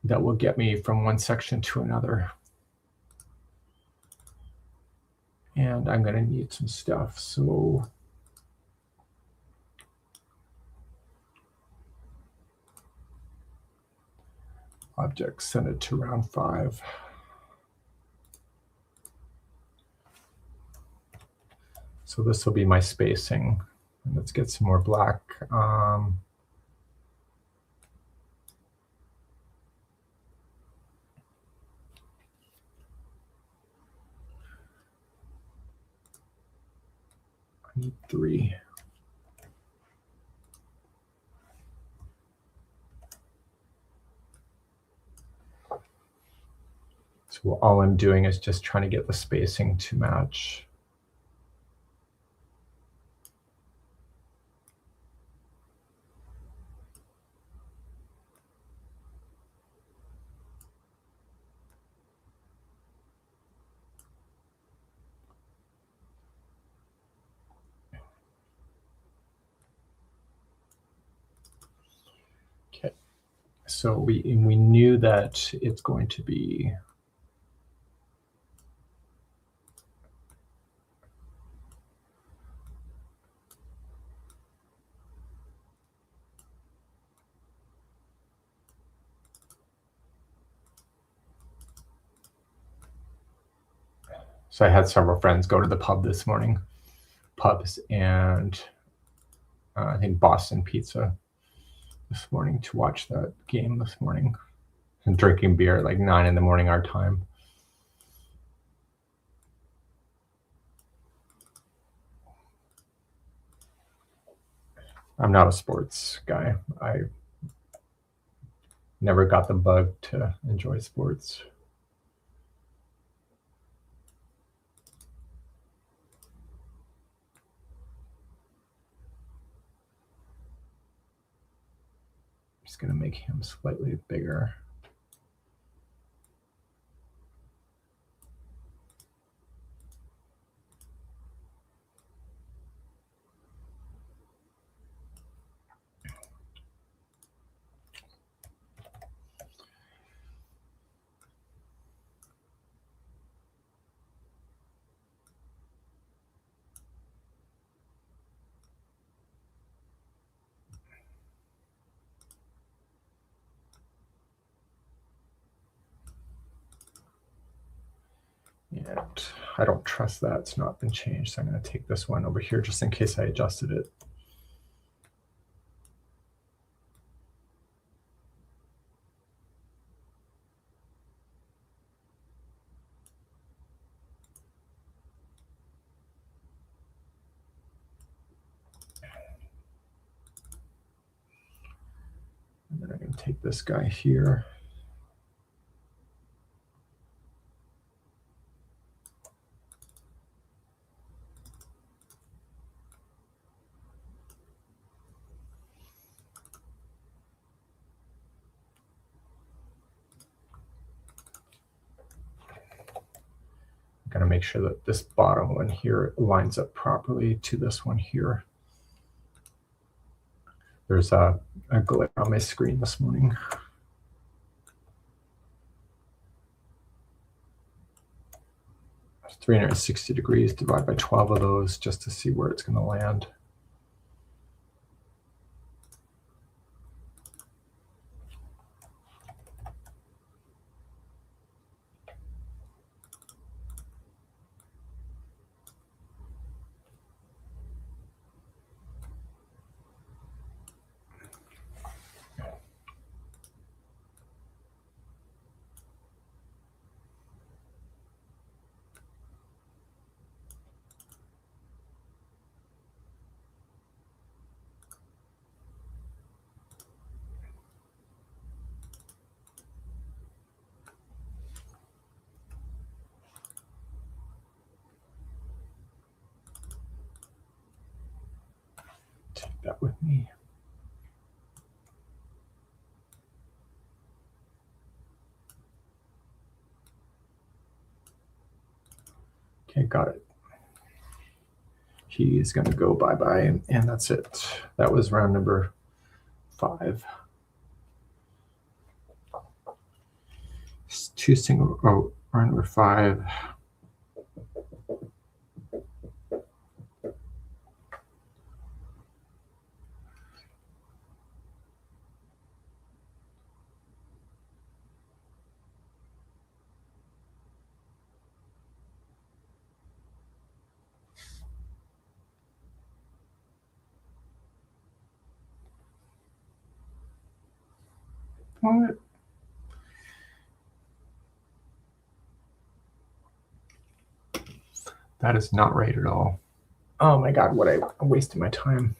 that will get me from one section to another. And I'm going to need some stuff. So object, send it to round 5. So this will be my spacing. And let's get some more black. I need 3. So all I'm doing is just trying to get the spacing to match. Okay, so we knew that it's going to be so I had several friends go to the pub this morning, pubs and I think Boston Pizza this morning to watch that game this morning and drinking beer at like 9 in the morning our time. I'm not a sports guy. I never got the bug to enjoy sports. I'm just going to make him slightly bigger. And I don't trust that it's not been changed. So I'm going to take this one over here just in case I adjusted it. And then I'm going to take this guy here. I'm going to make sure that this bottom one here lines up properly to this one here. There's a glare on my screen this morning. It's 360 degrees, divide by 12 of those just to see where it's going to land. Take that with me. Okay, got it. He's going to go bye-bye, and that's it. That was round number 5. Two single, round number 5. What? That is not right at all. Oh my God, what I'm wasting my time.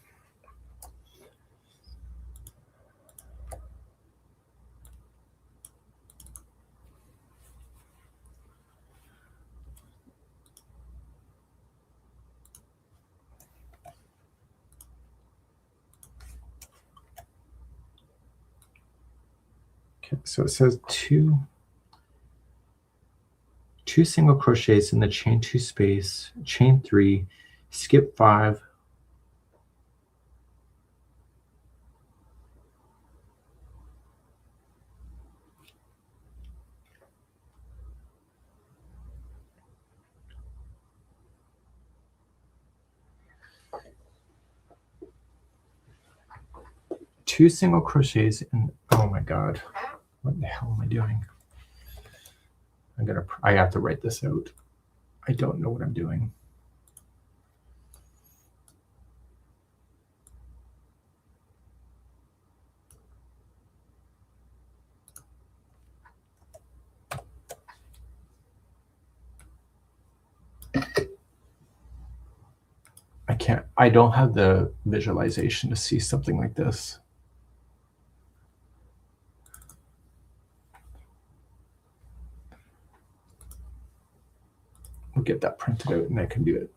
Okay, so it says two single crochets in the chain 2 space, chain 3, skip 5, two single crochets in, oh my god, what the hell am I doing? I have to write this out. I don't know what I'm doing. I don't have the visualization to see something like this. We'll get that printed out and I can do it.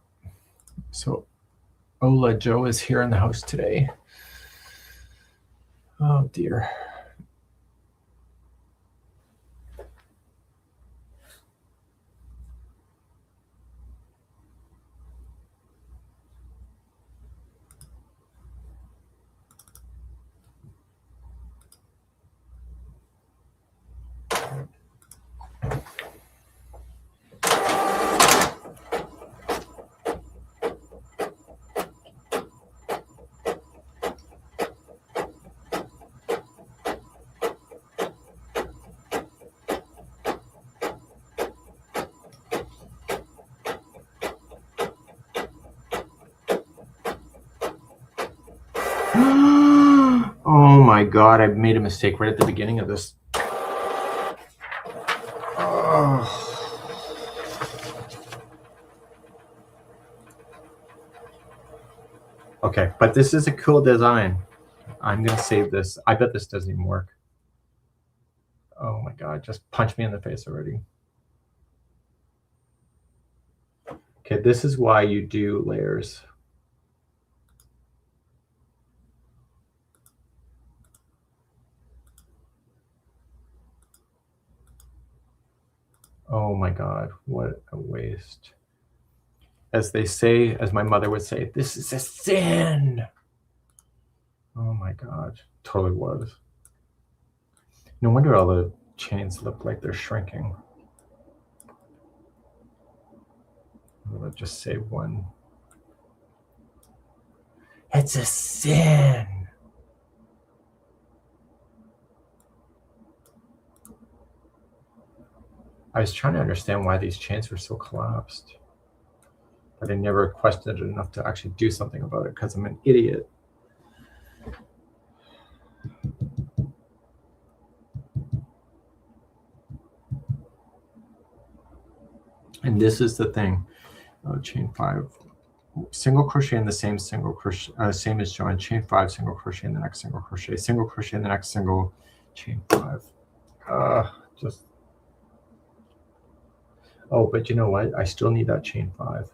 So Ola Joe is here in the house today. Oh dear. Oh my god, I made a mistake right at the beginning of this. Okay, but this is a cool design. I'm gonna save this. I bet this doesn't even work. Oh my god, just punch me in the face already. Okay, this is why you do layers. Oh my god, what a waste. As they say, as my mother would say, this is a sin. Oh my god, totally was. No wonder all the chains look like they're shrinking. I'm gonna just say one. It's a sin. I was trying to understand why these chains were so collapsed. But I never questioned it enough to actually do something about it because I'm an idiot. And this is the thing. Chain 5, single crochet in the same single crochet, same as join, chain 5, single crochet in the next single crochet in the next single, chain 5. Just, oh, but you know what? I still need that chain 5.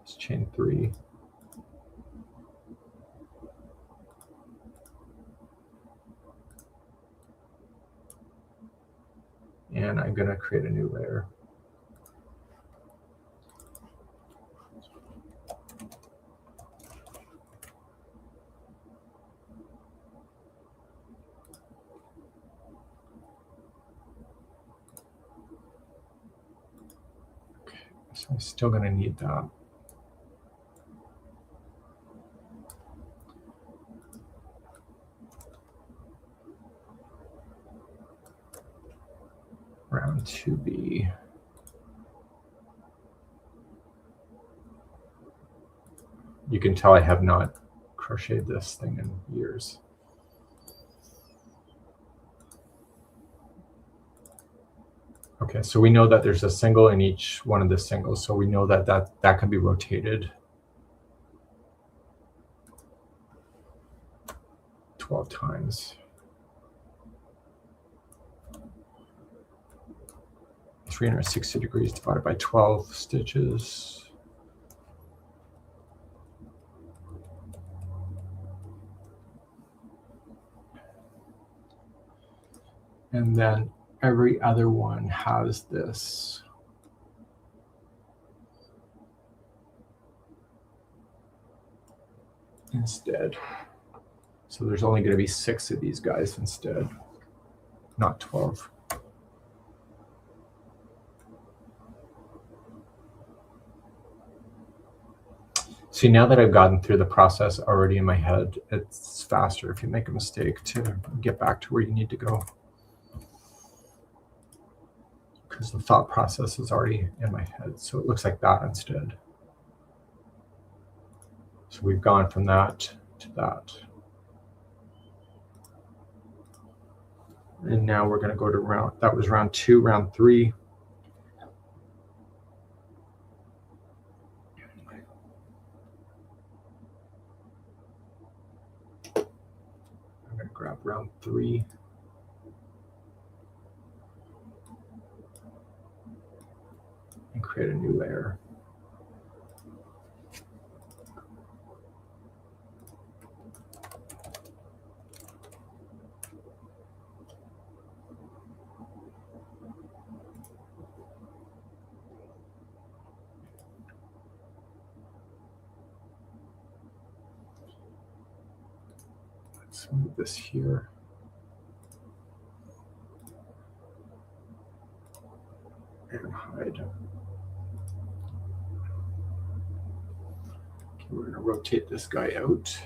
It's chain 3. And I'm gonna create a new layer. Okay, so I'm still gonna need that. Round 2B. You can tell I have not crocheted this thing in years. Okay, so we know that there's a single in each one of the singles, so we know that that can be rotated 12 times. 360 degrees divided by 12 stitches. And then every other one has this. Instead. So there's only going to be 6 of these guys instead, not 12. See, now that I've gotten through the process already in my head, it's faster if you make a mistake to get back to where you need to go. Because the thought process is already in my head. So it looks like that instead. So we've gone from that to that. And now we're going to go to that was round 2, round 3. I'm going to grab round 3. And create a new layer. Let's move this here. And hide. Okay, we're going to rotate this guy out.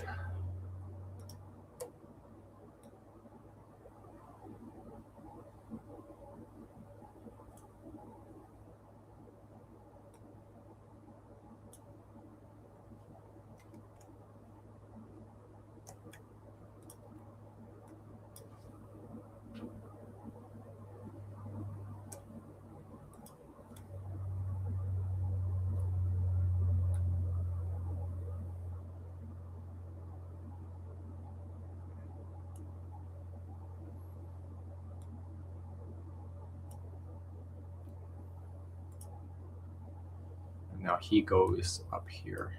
Now he goes up here.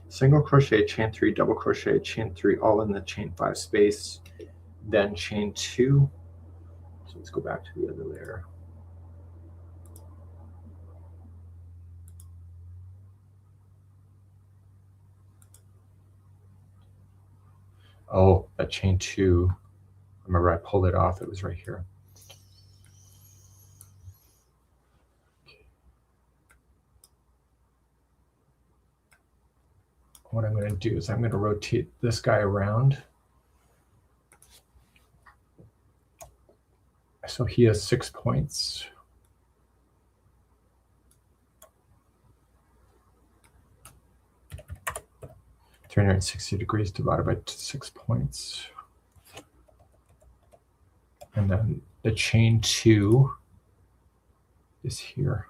Single crochet, chain 3, double crochet, chain 3, all in the chain 5 space, then chain 2. So let's go back to the other layer. Oh, that chain 2. Remember, I pulled it off. It was right here. What I'm going to do is I'm going to rotate this guy around. So he has 6 points. (360 degrees) divided by 6 points. And then the chain 2 is here.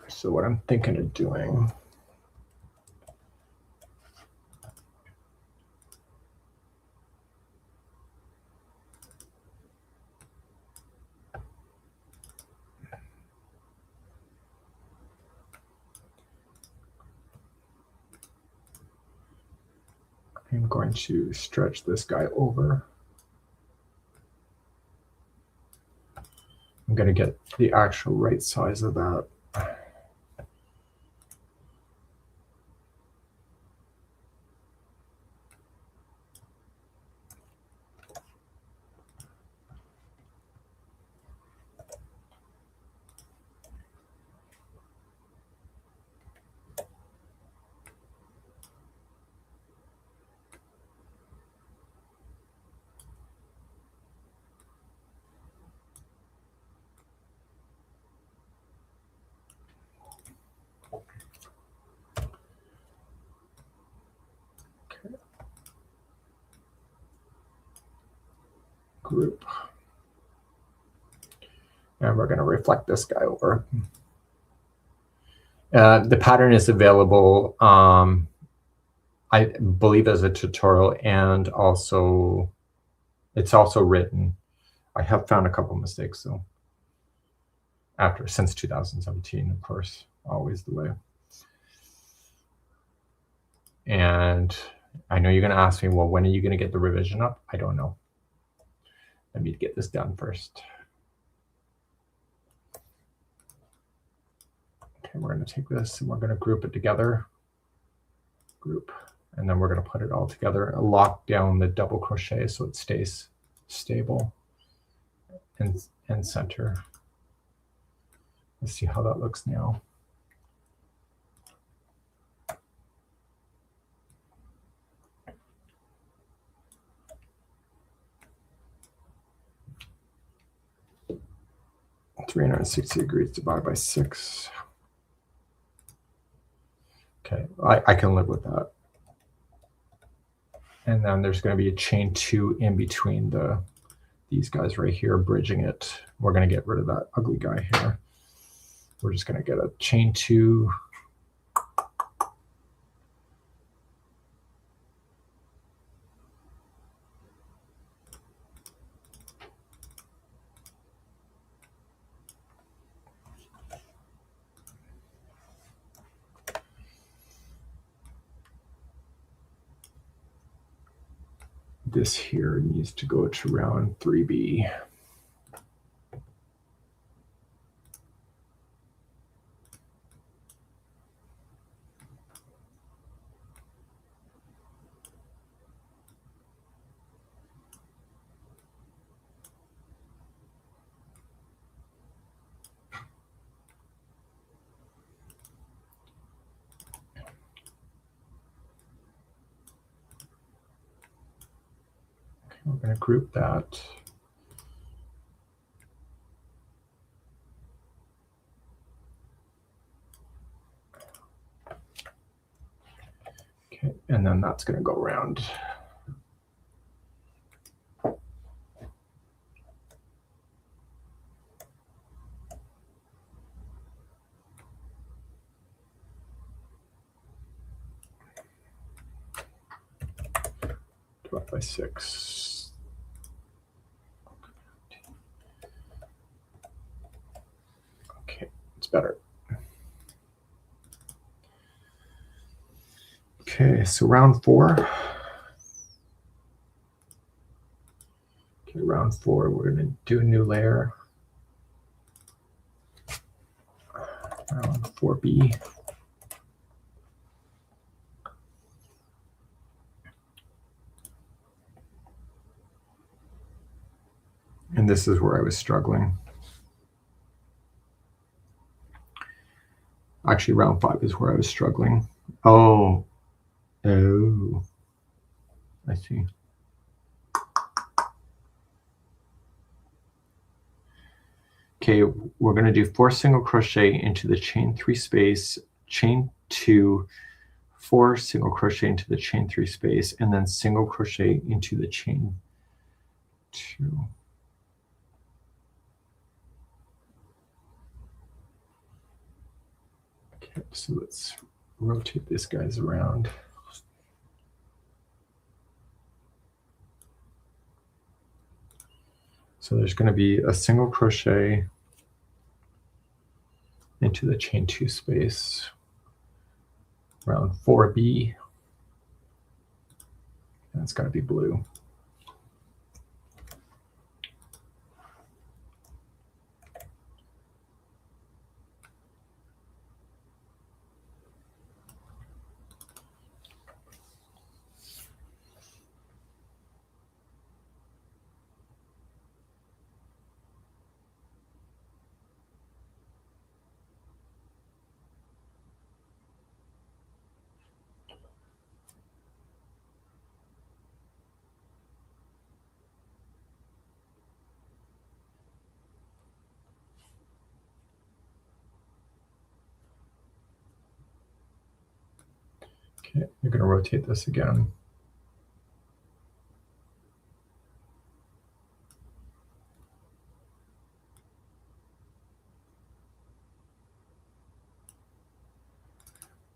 So what I'm thinking of doing, I'm going to stretch this guy over. I'm going to get the actual right size of that. group. And we're going to reflect this guy over. The pattern is available, I believe, as a tutorial, and also it's also written. I have found a couple mistakes though. Since 2017, of course, always the way. And I know you're going to ask me, well, when are you going to get the revision up? I don't know. Let me get this done first. Okay, we're going to take this and we're going to group it together. Group. And then we're going to put it all together, lock down the double crochet so it stays stable and center. Let's see how that looks now. (360° divided by 6). Okay, I can live with that. And then there's going to be a chain 2 in between these guys right here, bridging it. We're going to get rid of that ugly guy here. We're just going to get a chain 2. This here needs to go to round 3B. We're going to group that. Okay, and then that's going to go around. Divided by 6. Okay, it's better. Okay, so round 4. Okay, round 4, we're going to do a new layer. Round 4B. And this is where I was struggling. Actually, round 5 is where I was struggling. Oh, I see. Okay, we're going to do 4 single crochet into the chain 3 space, chain 2, 4 single crochet into the chain 3 space, and then single crochet into the chain 2. Okay, so let's rotate these guys around. So there's going to be a single crochet into the chain 2 space, round 4B, and it's going to be blue. Okay, you're going to rotate this again.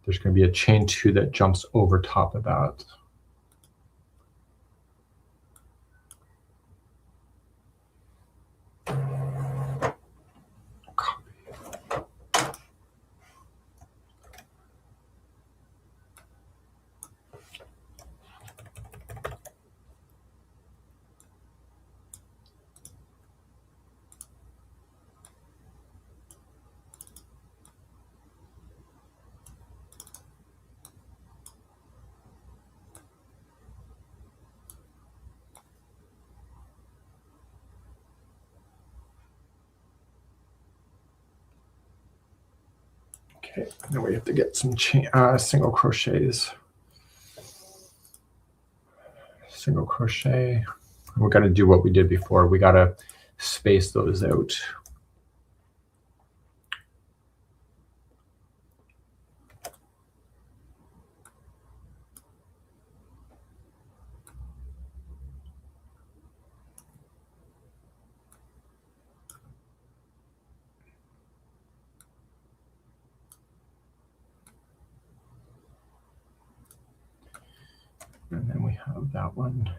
there's going to be a chain 2 that jumps over top of that. Okay, now we have to get some single crochets. Single crochet. We're going to do what we did before. We got to space those out. And then we have that one.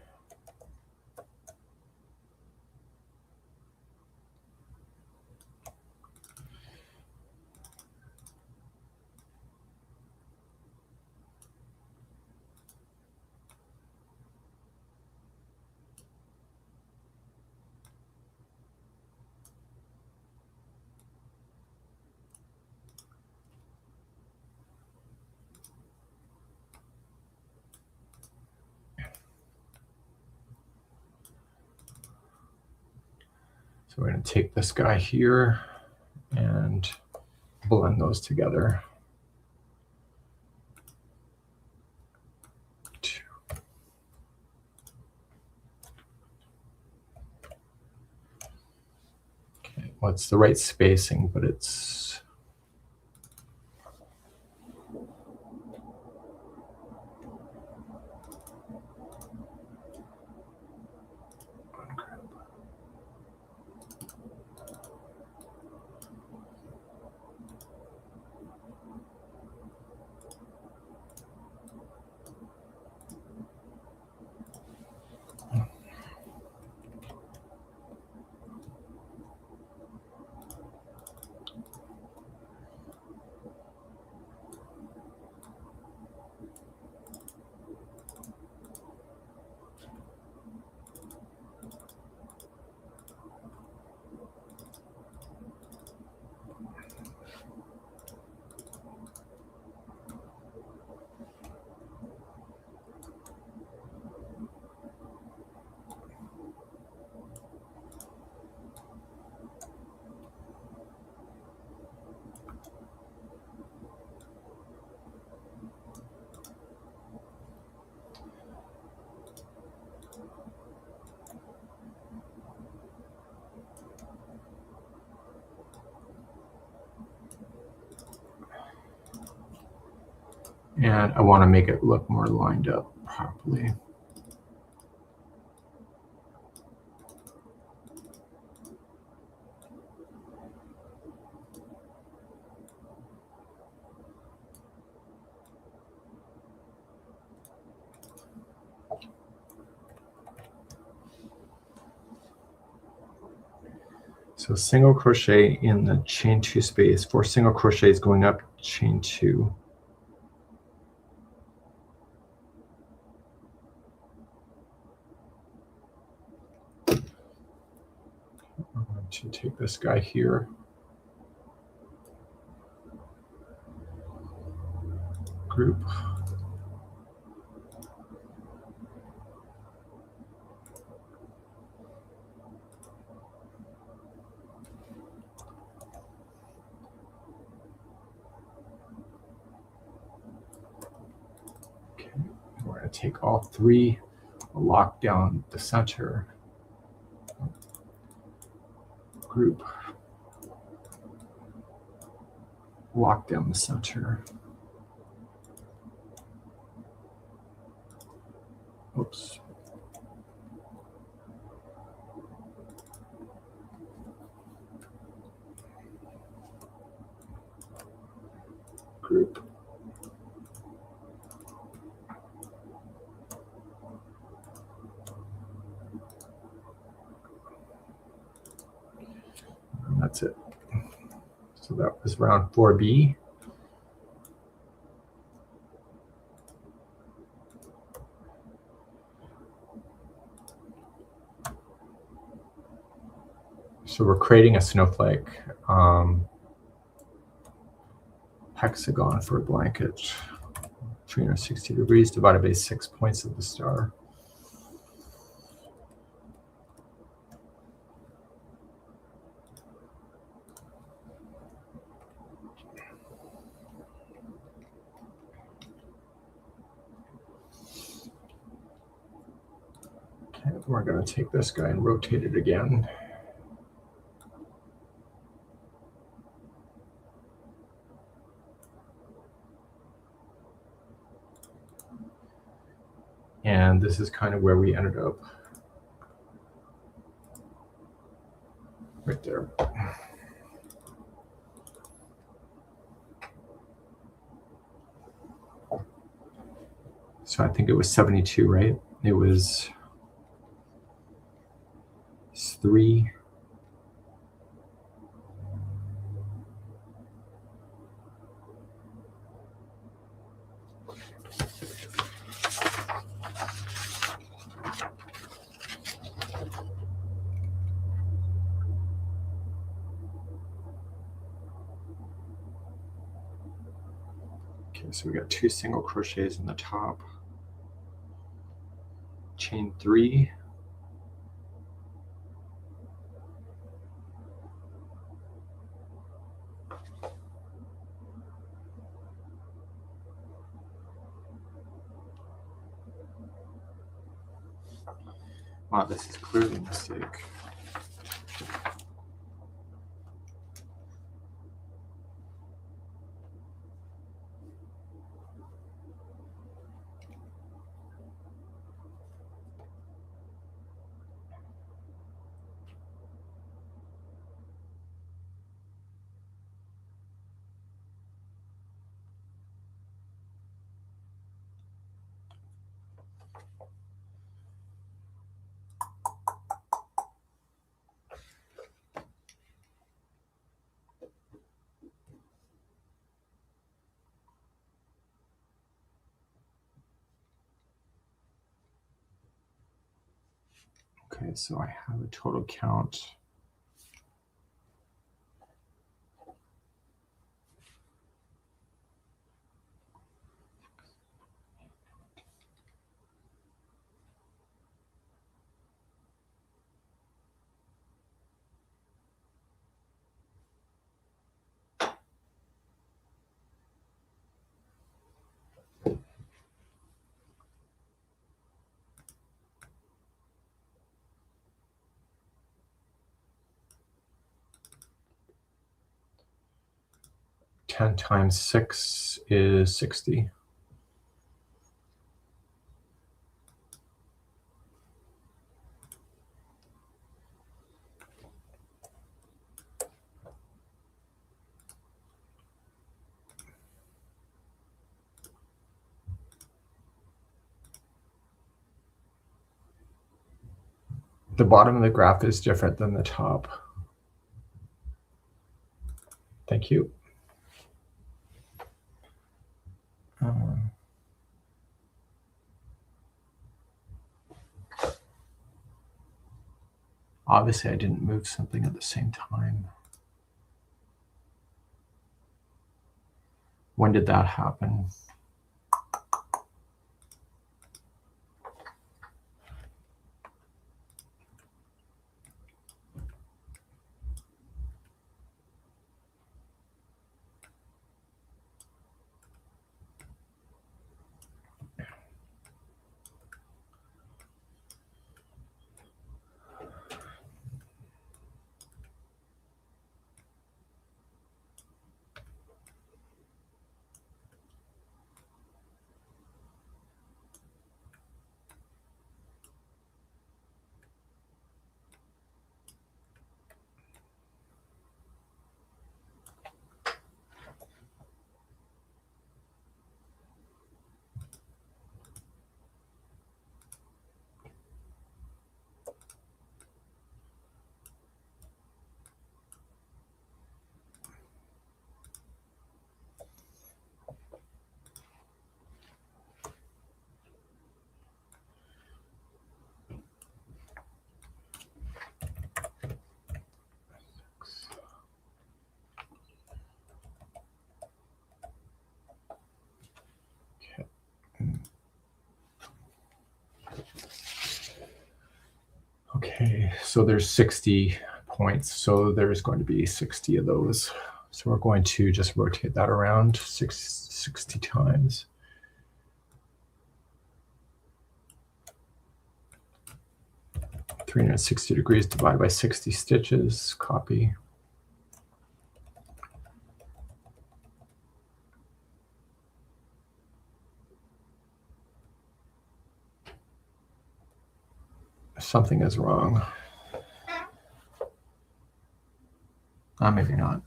So we're going to take this guy here and blend those together. Okay, well, it's the right spacing, but it's and I want to make it look more lined up properly. So single crochet in the chain 2 space, 4 single crochets going up, chain 2. I'm going to take this guy here, group, okay. We're going to take all 3, lock down the center, group, lock down the center. Oops. Group, So that was round 4B. So we're creating a snowflake hexagon for a blanket. 360 degrees divided by 6 points of the star. Okay, we're going to take this guy and rotate it again. And this is kind of where we ended up. Right there. So I think it was 72, right? It was 3. Okay, so we got 2 single crochets in the top. Chain 3. Wow, this is clearly a mistake. Okay, so I have a total count. Ten times 6 is 60. The bottom of the graph is different than the top. Thank you. Obviously, I didn't move something at the same time. When did that happen? Okay, so there's 60 points, so there's going to be 60 of those. So we're going to just rotate that around 60 times. (360 degrees) divided by 60 stitches, copy. Something is wrong. Maybe not.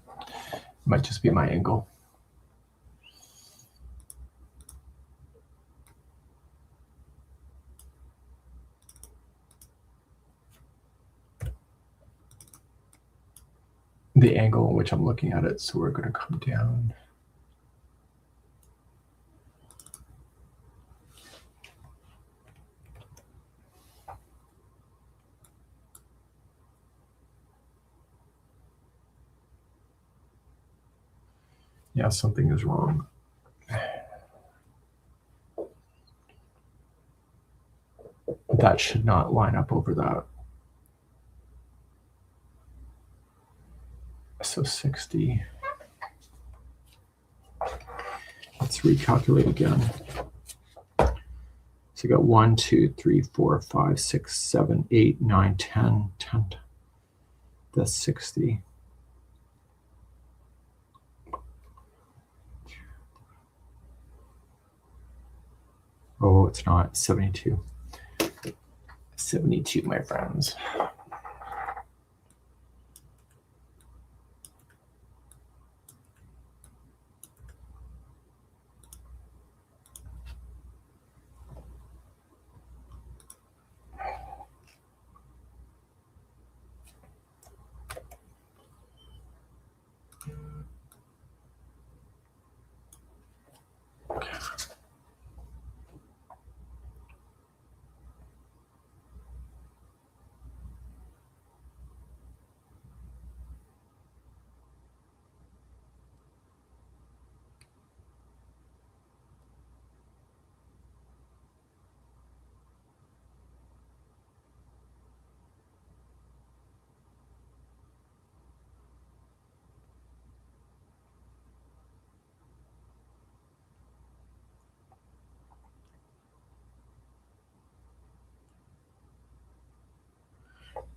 It might just be my angle. The angle in which I'm looking at it, so we're going to come down. Yeah, something is wrong. That should not line up over that. So 60. Let's recalculate again. So you got 1, 2, 3, 4, 5, 6, 7, 8, 9, 10, 10. That's 60. Oh, it's not. 72. 72, my friends.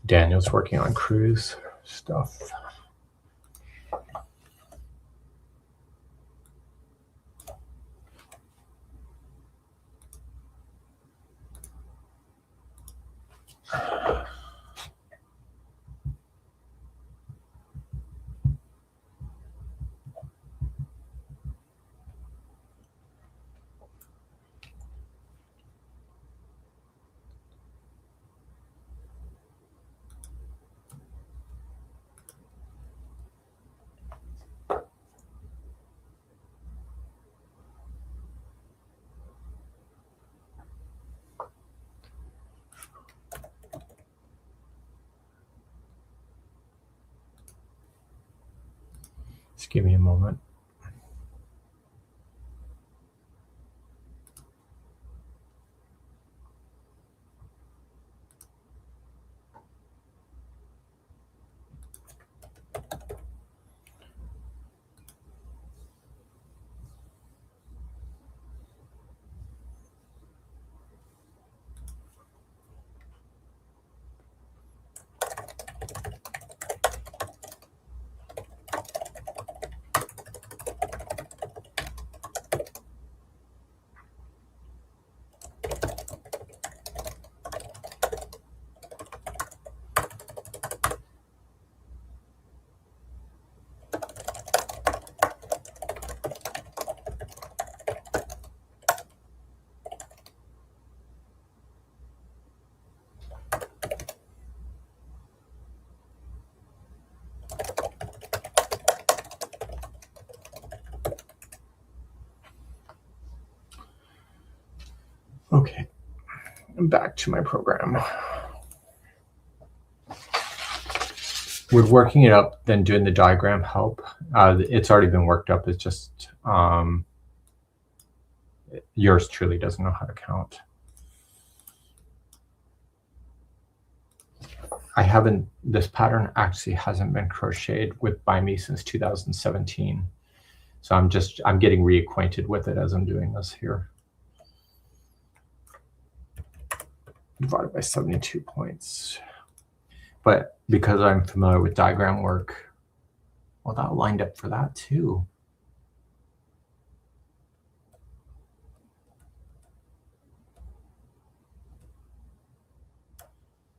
Daniel's working on cruise stuff. Just give me a moment. Okay, I'm back to my program. Would working it up, then doing the diagram help? It's already been worked up. It's just yours truly doesn't know how to count. I haven't, this pattern actually hasn't been crocheted by me since 2017. So I'm getting reacquainted with it as I'm doing this here. Divided by 72 points. But because I'm familiar with diagram work, well, that lined up for that too.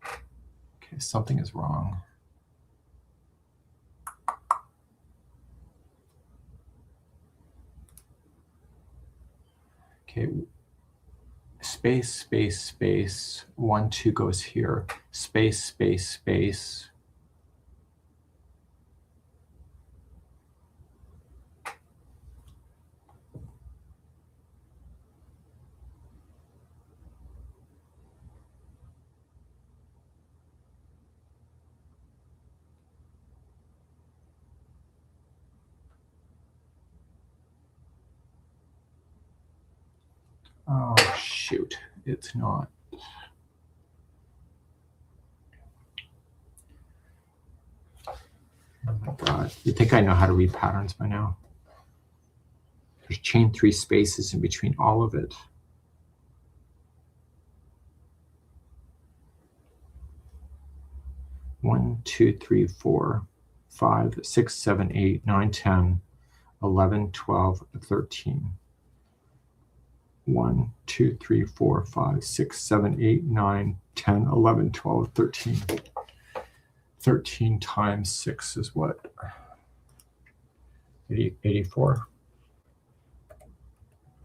Okay, something is wrong. Okay, space, space, space, 1, 2 goes here, space, space, space. Oh, shoot, it's not. Oh my God, you think I know how to read patterns by now? There's chain 3 spaces in between all of it. One, 2, 3, 4, 5, 6, 7, 8, 9, 10, 11, 12, 13. 1, 2, 3, 4, 5, 6, 7, 8, 9, 10, 11, 12, 13. 13 times 6 is what? 84?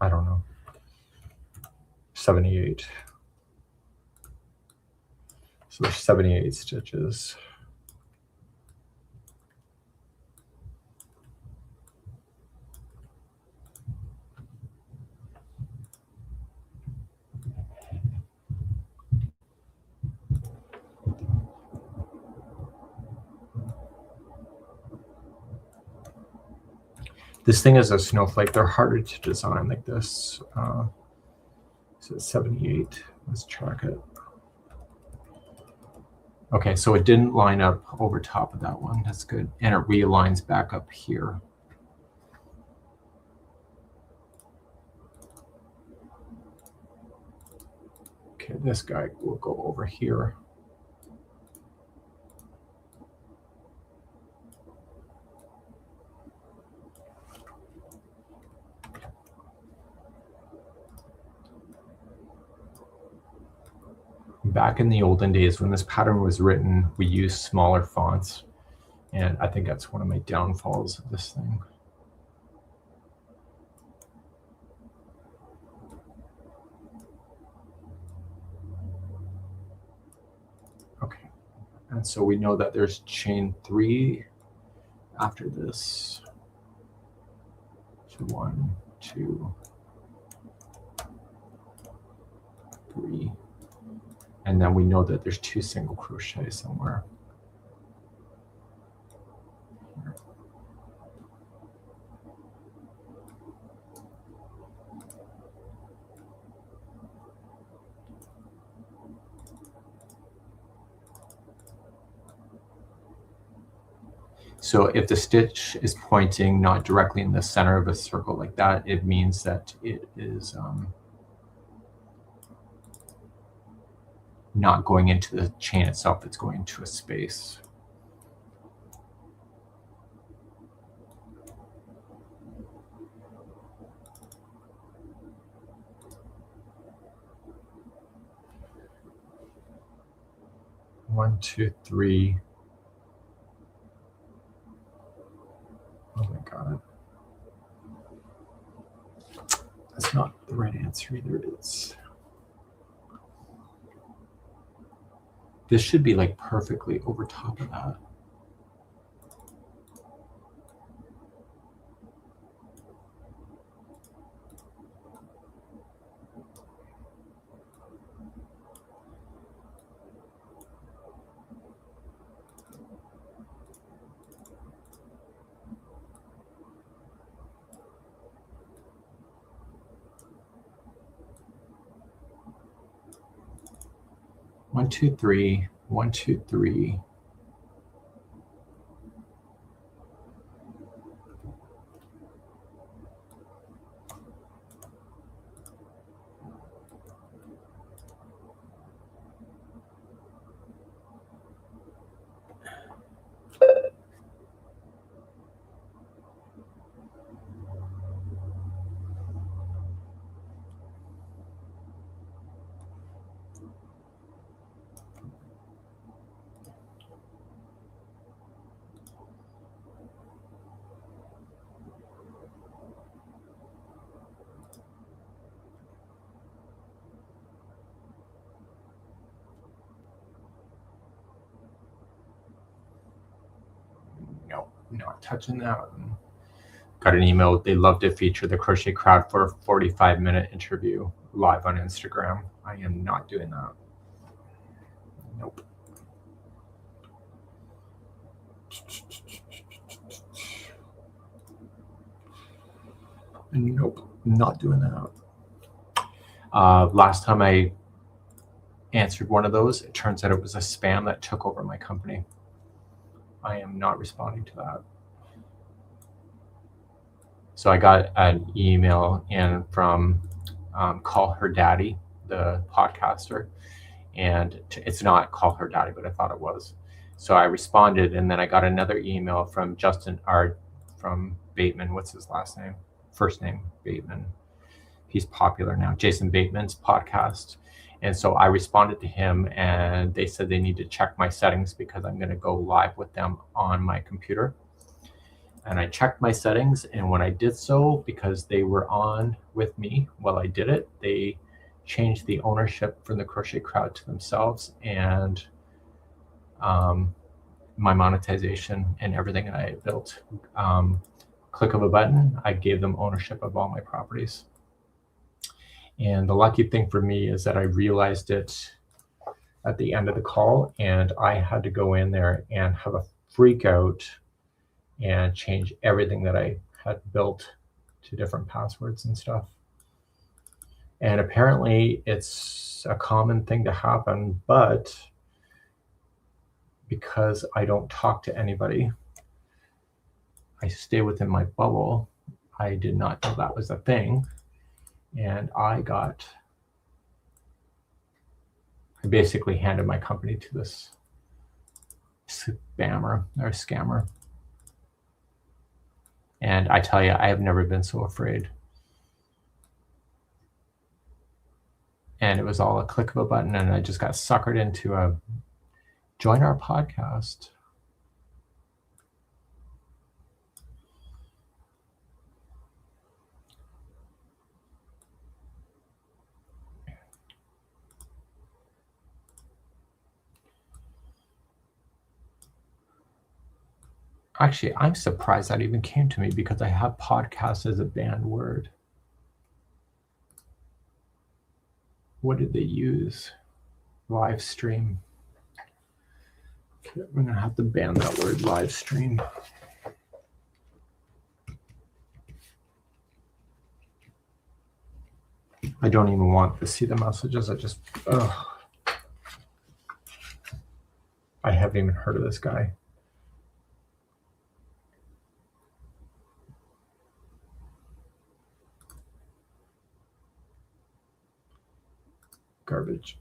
I don't know. 78. So there's 78 stitches. This thing is a snowflake. They're harder to design like this. So it's 78. Let's track it. Okay, so it didn't line up over top of that one. That's good. And it realigns back up here. Okay, this guy will go over here. Back in the olden days when this pattern was written, we used smaller fonts. And I think that's one of my downfalls of this thing. Okay, and so we know that there's chain 3 after this. So 1, 2, 3. And then we know that there's 2 single crochets somewhere. So if the stitch is pointing not directly in the center of a circle like that, it means that it is not going into the chain itself, it's going into a space. One, 2, 3. Oh my God. That's not the right answer either. It's, this should be like perfectly over top of that. One, 2, 3, 1, 2, 3. No, not touching that one. Got an email. They love to feature the Crochet Crowd for a 45-minute interview live on Instagram. I am not doing that. Nope. Nope, not doing that. Last time I answered one of those, it turns out it was a spam that took over my company. I am not responding to that. So I got an email in from Call Her Daddy, the podcaster, and it's not Call Her Daddy, but I thought it was. So I responded, and then I got another email from from Bateman. What's his last name? First name, Bateman. He's popular now. Jason Bateman's podcast. And so I responded to him, and they said they need to check my settings because I'm going to go live with them on my computer. And I checked my settings, and when I did so, because they were on with me while I did it, they changed the ownership from the Crochet Crowd to themselves, and my monetization and everything that I built. Click of a button, I gave them ownership of all my properties. And the lucky thing for me is that I realized it at the end of the call, and I had to go in there and have a freak out and change everything that I had built to different passwords and stuff. And apparently it's a common thing to happen, but because I don't talk to anybody, I stay within my bubble. I did not know that was a thing. And I basically handed my company to this spammer or scammer. And I tell you, I have never been so afraid. And it was all a click of a button, and I just got suckered into a join our podcast. Actually, I'm surprised that even came to me because I have podcast as a banned word. What did they use? Live stream. Okay, we're going to have to ban that word, live stream. I don't even want to see the messages. I haven't even heard of this guy. Garbage.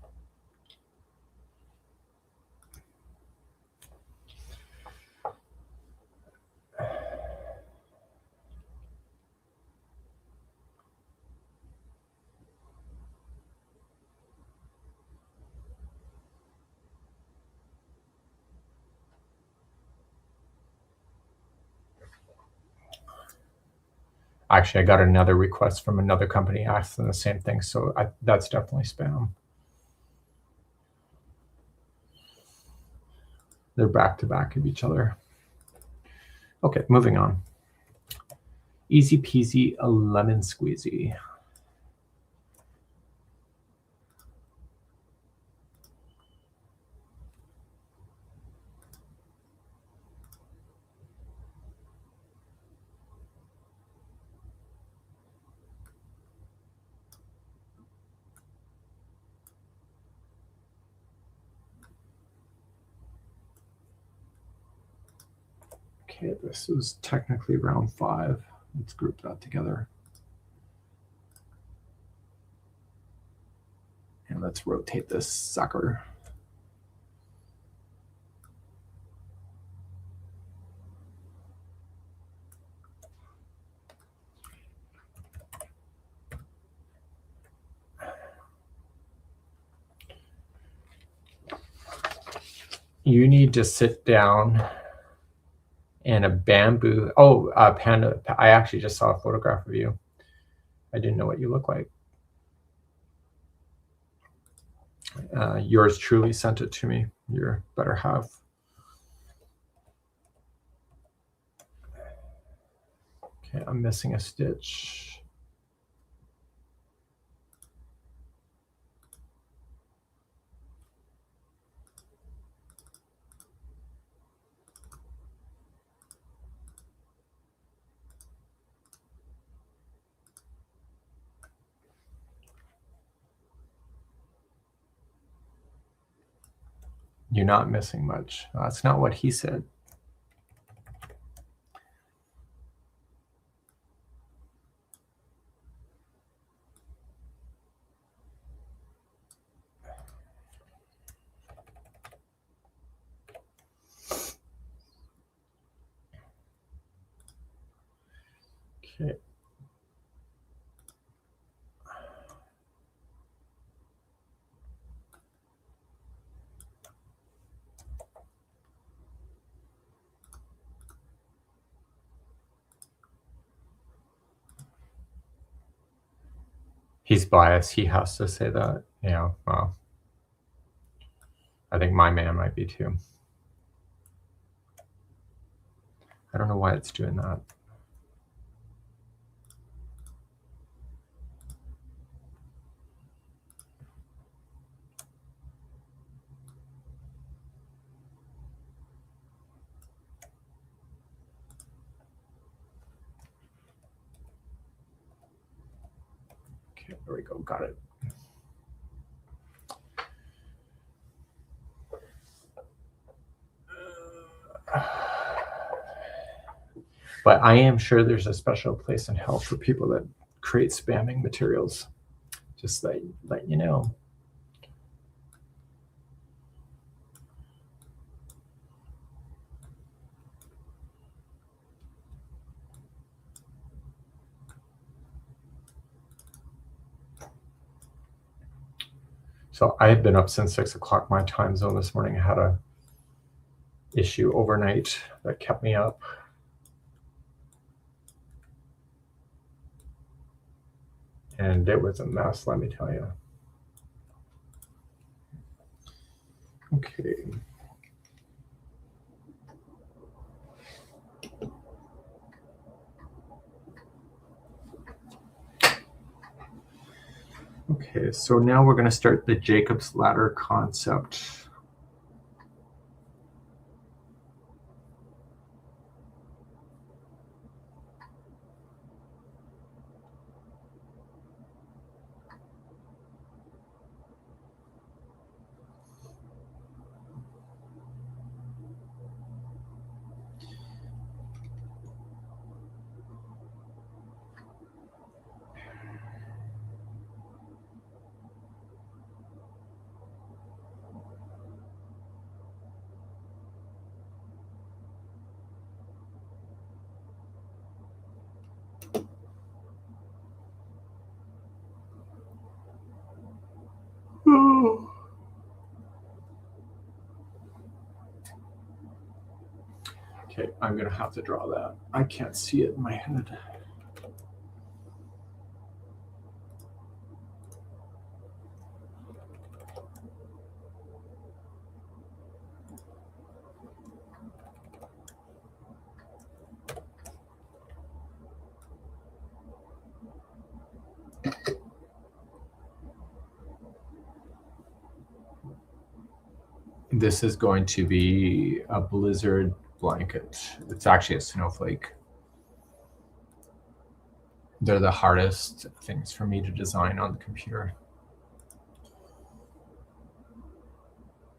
Actually, I got another request from another company asking the same thing, so that's definitely spam. They're back to back of each other. Okay, moving on. Easy peasy, a lemon squeezy. Okay, this is technically round 5. Let's group that together. And let's rotate this sucker. You need to sit down in a bamboo. Oh, Panda, I actually just saw a photograph of you. I didn't know what you look like. Yours truly sent it to me. Your better half. Okay, I'm missing a stitch. You're not missing much. That's not what he said. Okay. He's biased. He has to say that. Yeah, well, I think my man might be too. I don't know why it's doing that. Okay, there we go. Got it. But I am sure there's a special place in hell for people that create spamming materials. Just let you know. So I had been up since 6 o'clock my time zone this morning. I had a issue overnight that kept me up. And it was a mess, let me tell you. Okay. Okay, so now we're going to start the Jacob's ladder concept. Okay, I'm going to have to draw that. I can't see it in my head. This is going to be a blizzard blanket. It's actually a snowflake. They're the hardest things for me to design on the computer.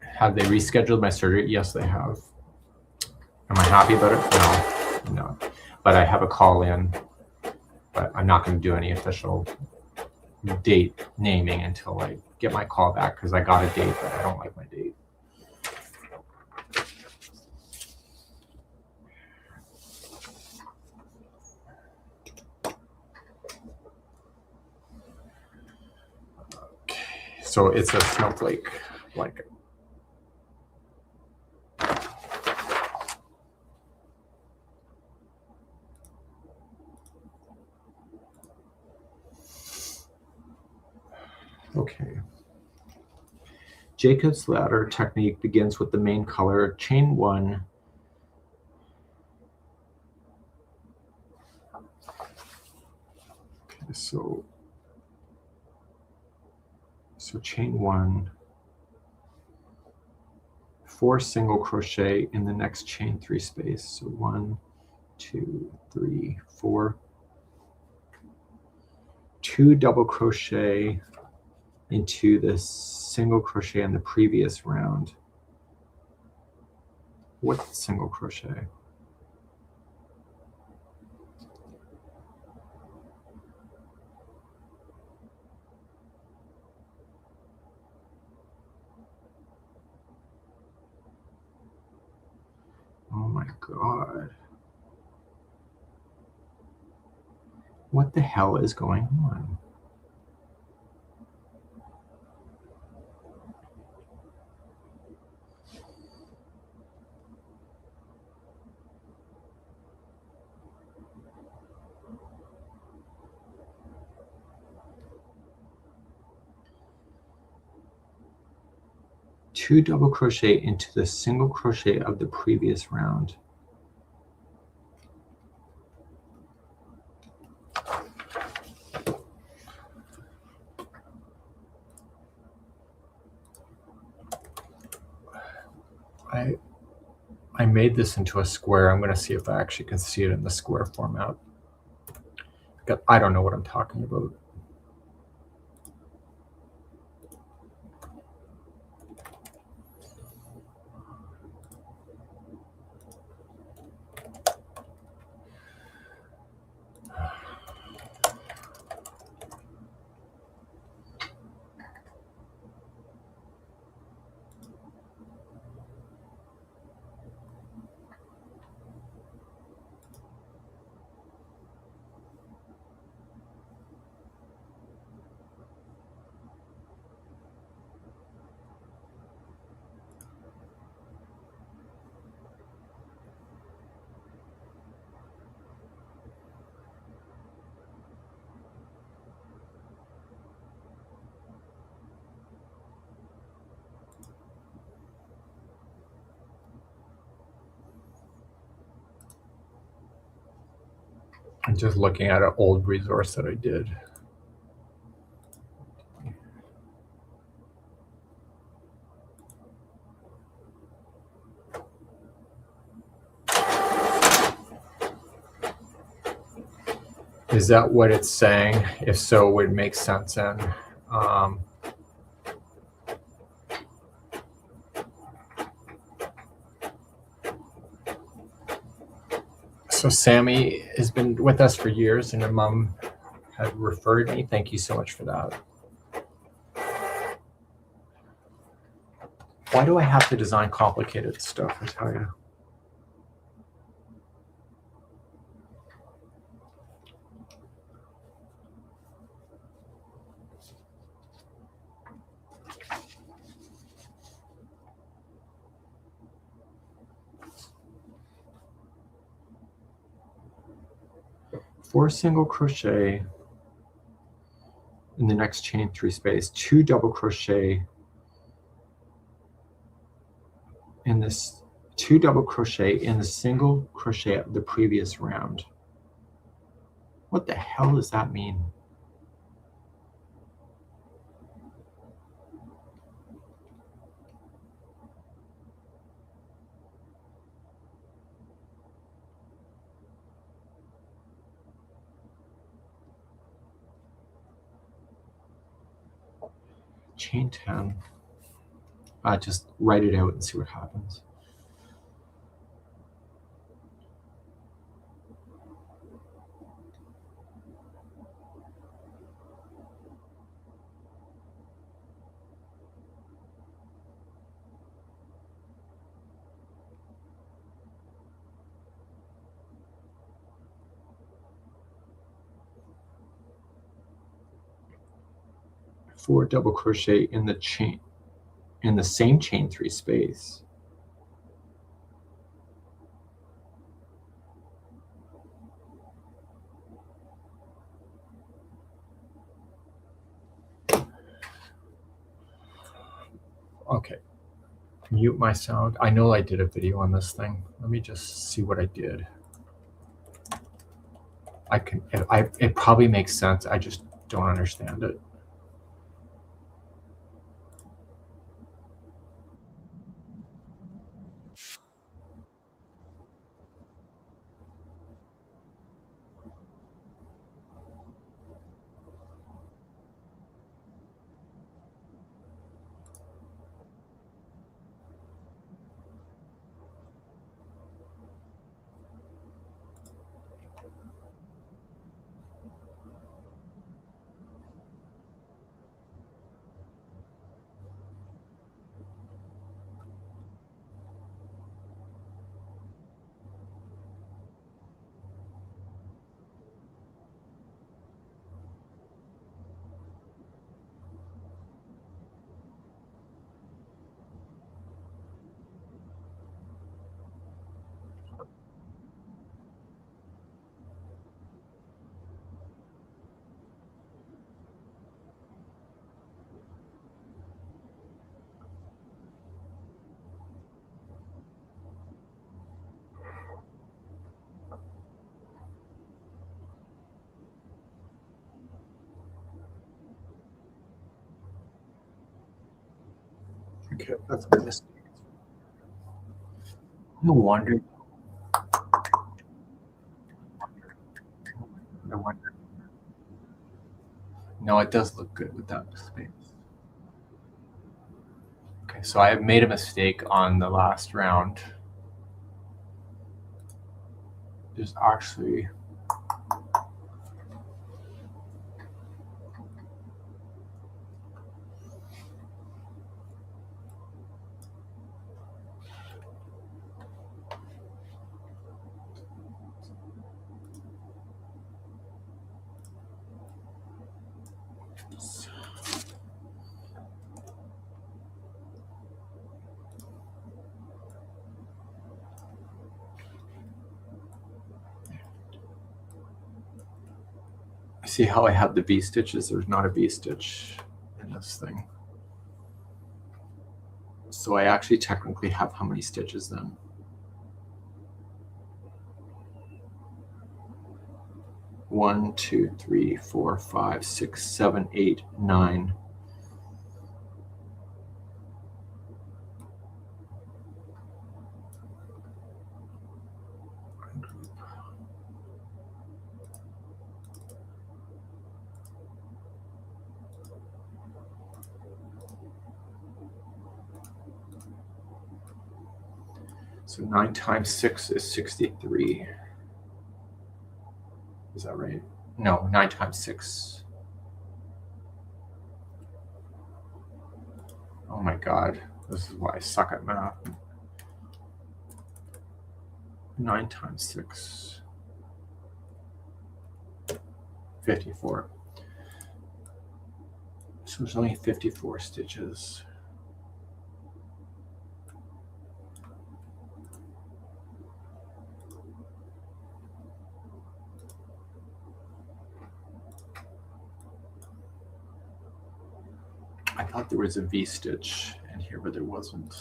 Have they rescheduled my surgery? Yes, they have. Am I happy about it? No. No, but I have a call in, but I'm not going to do any official date naming until I get my call back, because I got a date, but I don't like my date. Okay, so it's a snowflake blanket. Okay. Jacob's ladder technique begins with the main color, chain 1. Okay, so chain 1, 4 single crochet in the next chain 3 space. So 1, 2, 3, 4. 2 double crochet into the single crochet in the previous round with single crochet. Oh my God. What the hell is going on? Two double crochet into the single crochet of the previous round. I made this into a square. I'm going to see if I actually can see it in the square format. I don't know what I'm talking about. I'm just looking at an old resource that I did. Is that what it's saying? If so, it would make sense. And so Sammy has been with us for years, and her mom had referred me. Thank you so much for that. Why do I have to design complicated stuff, I tell you? Four single crochet in the next chain 3 space, 2 double crochet in this, 2 double crochet in the single crochet of the previous round. What the hell does that mean? Chain 10. Just write it out and see what happens. 4 double crochet in the chain, in the same chain 3 space. Okay, mute my sound. I know I did a video on this thing. Let me just see what I did. It probably makes sense. I just don't understand it. Okay, that's a mistake. No wonder. No wonder. No, it does look good with that space. Okay, so I made a mistake on the last round. There's actually see how I have the V stitches. There's not a V stitch in this thing. So I actually technically have how many stitches then? 1, 2, 3, 4, 5, 6, 7, 8, 9. So 9 times 6 is 63. Is that right? No, 9 times 6. Oh my God, this is why I suck at math. 9 times 6. 54. So there's only 54 stitches. I thought there was a V stitch in here, but there wasn't.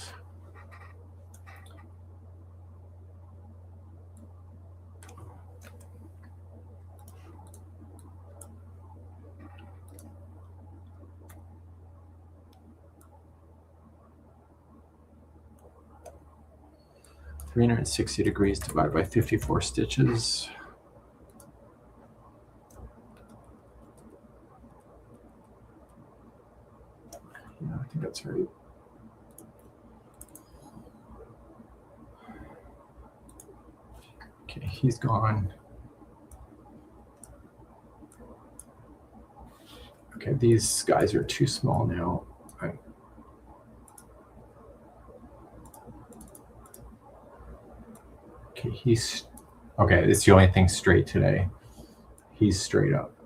(360 degrees) divided by 54 stitches. Yeah, I think that's right. Okay, he's gone. Okay, these guys are too small now. Okay, okay, it's the only thing straight today. He's straight up.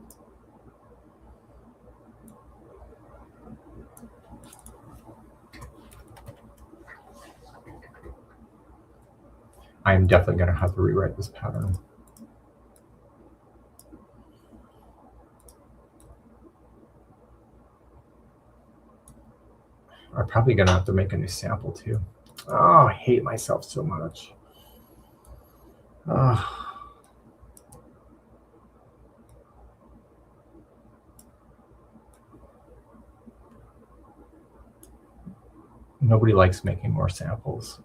I'm definitely going to have to rewrite this pattern. I'm probably going to have to make a new sample too. Oh, I hate myself so much. Oh. Nobody likes making more samples.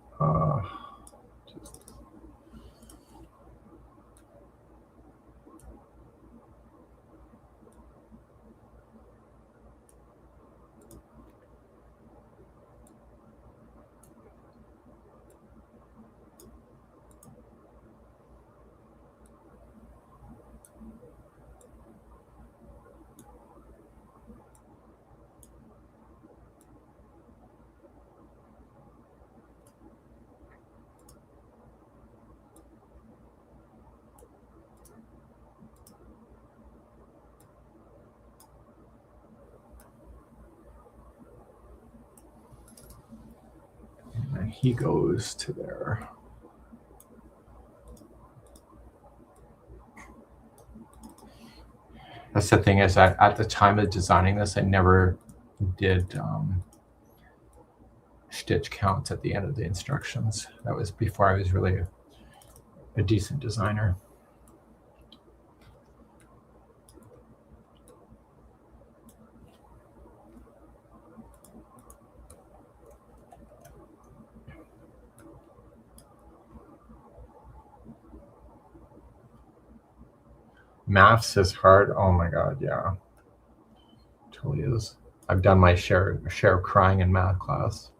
And he goes to there. That's the thing, is that at the time of designing this, I never did stitch counts at the end of the instructions. That was before I was really a decent designer. Maths is hard. Oh my God, yeah. Totally is. I've done my share of crying in math class.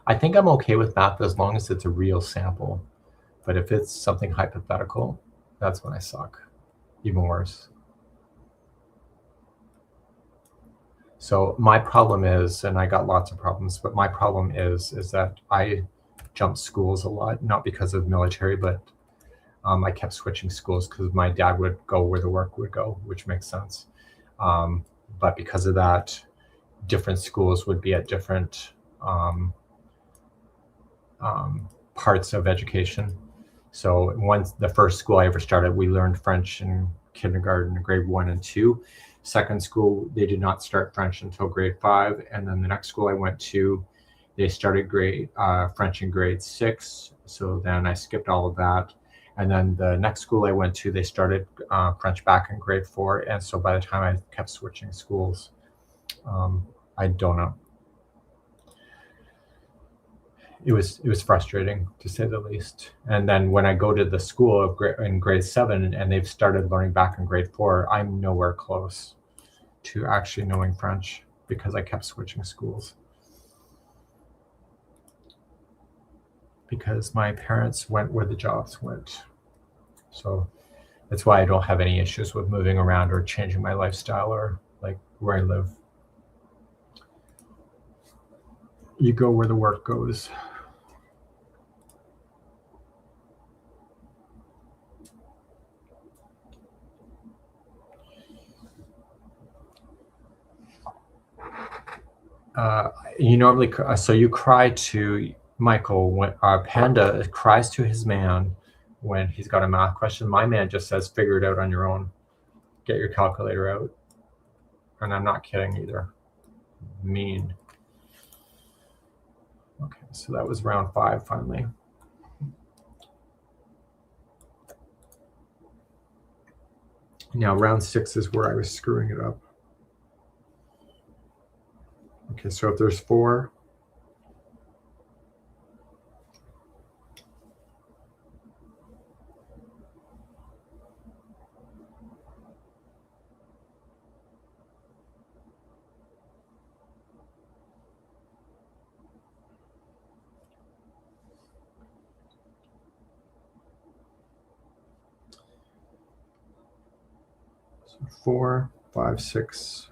I think I'm okay with math as long as it's a real sample. But if it's something hypothetical, that's when I suck. Even worse. So my problem is, and I got lots of problems, but my problem is that I jumped schools a lot, not because of military, but I kept switching schools because my dad would go where the work would go, which makes sense. But because of that, different schools would be at different parts of education. So the first school I ever started, we learned French in kindergarten, grade 1 and 2. Second school, they did not start French until grade 5. And then the next school I went to, they started French in grade 6. So then I skipped all of that. And then the next school I went to, they started French back in grade 4. And so by the time I kept switching schools, I don't know. It was frustrating, to say the least. And then when I go to the school in grade 7 and they've started learning back in grade 4, I'm nowhere close to actually knowing French because I kept switching schools. Because my parents went where the jobs went. So that's why I don't have any issues with moving around or changing my lifestyle or like where I live. You go where the work goes. You normally, so you cry to Michael when Panda cries to his man when he's got a math question. My man just says, figure it out on your own. Get your calculator out. And I'm not kidding either. Mean. Okay, so that was round 5 finally. Now round 6 is where I was screwing it up. Okay, so if there's 4, so 4, 5, 6.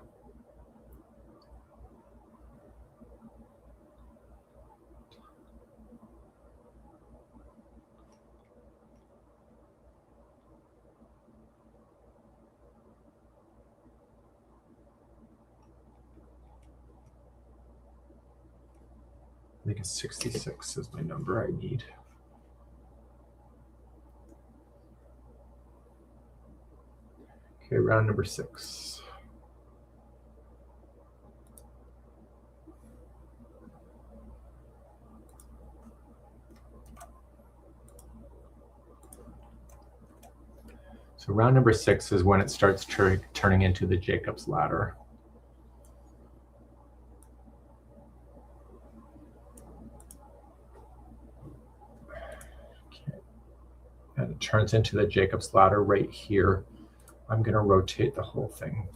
think it's 66 is my number I need. Okay, round number 6. So round number 6 is when it starts turning into the Jacob's ladder. Okay. And it turns into the Jacob's ladder right here. I'm going to rotate the whole thing.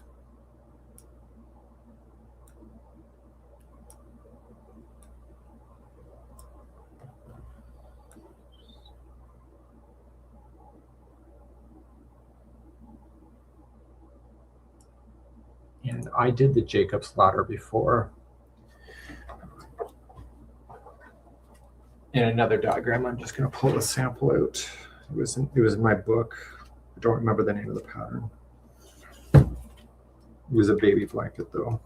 And I did the Jacob's ladder before in another diagram. I'm just going to pull a sample out. It was in my book. I don't remember the name of the pattern. It was a baby blanket though.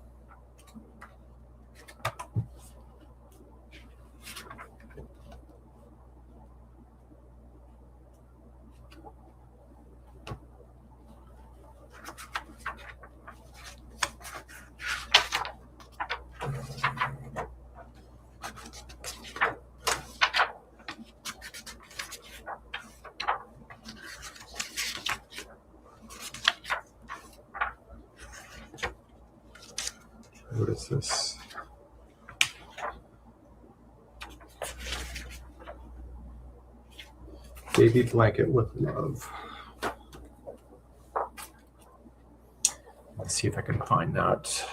What is this? Baby blanket with love. Let's see if I can find that.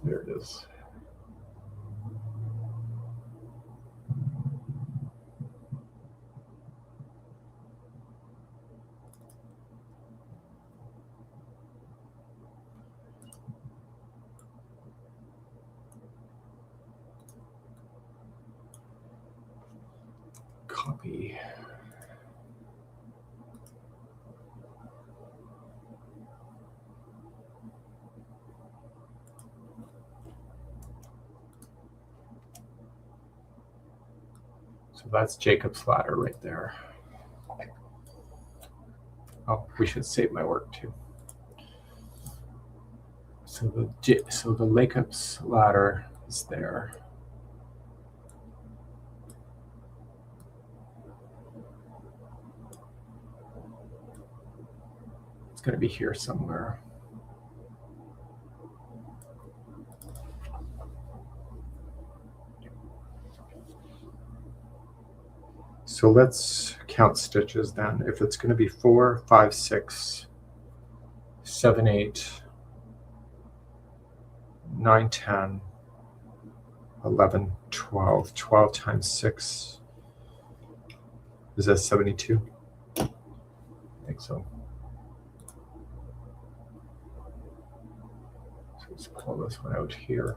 There it is. Copy. So that's Jacob's ladder right there. Oh, we should save my work too. So the Jacob's ladder is there. It's going to be here somewhere. So let's count stitches then. If it's going to be 4, 5, 6, 7, 8, 9, 10, 11, 12. 12 times 6. Is that 72? I think so. So let's pull this one out here.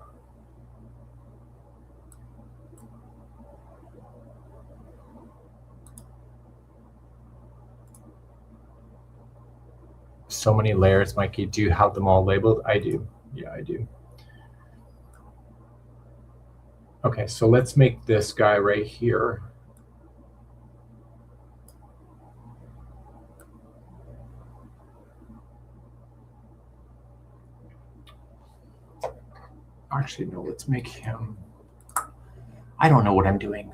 So many layers, Mikey. Do you have them all labeled? I do. Yeah, I do. Okay, so let's make this guy right here. Actually, no, let's make him. I don't know what I'm doing.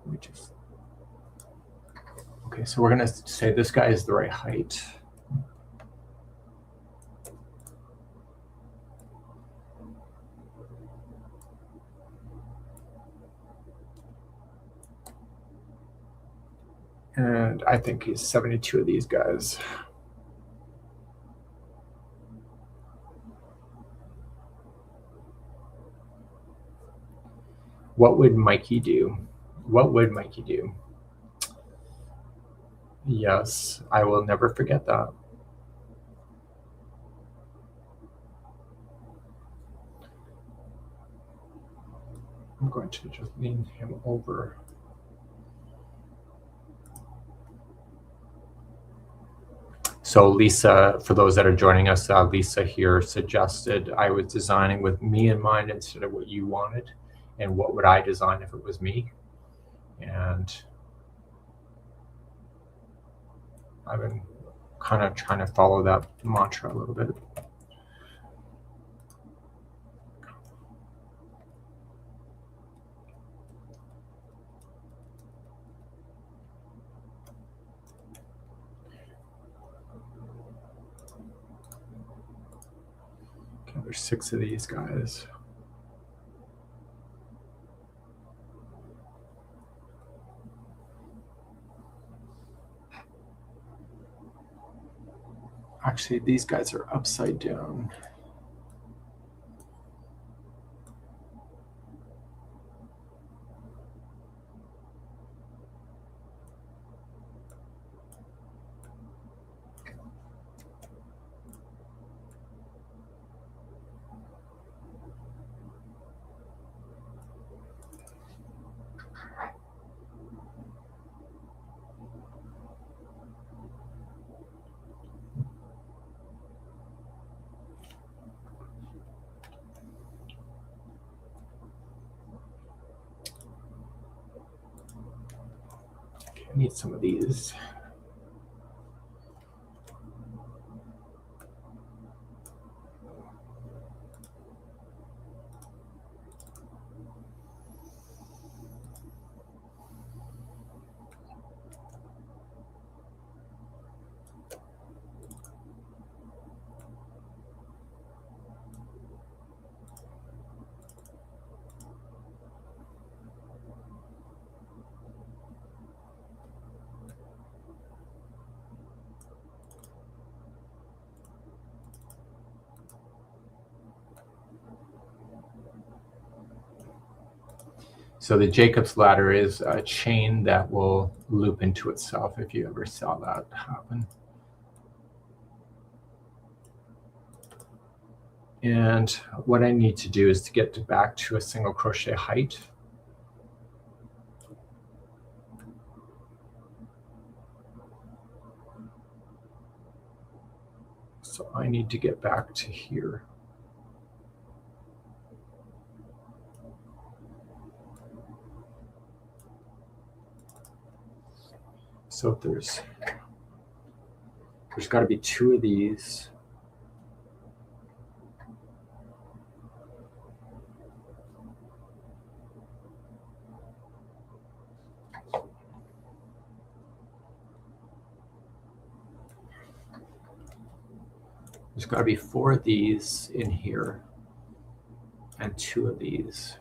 Let me just. Okay, so we're going to say this guy is the right height. And I think he's 72 of these guys. What would Mikey do? What would Mikey do? Yes, I will never forget that. I'm going to just lean him over. So Lisa, for those that are joining us, Lisa here suggested I was designing with me in mind instead of what you wanted, and what would I design if it was me. And I've been kind of trying to follow that mantra a little bit. Okay, there's 6 of these guys. Actually, these guys are upside down. Okay, I need some of these. So the Jacob's ladder is a chain that will loop into itself, if you ever saw that happen. And what I need to do is to get back to a single crochet height. So I need to get back to here. So there's got to be 2 of these. There's got to be 4 of these in here and 2 of these.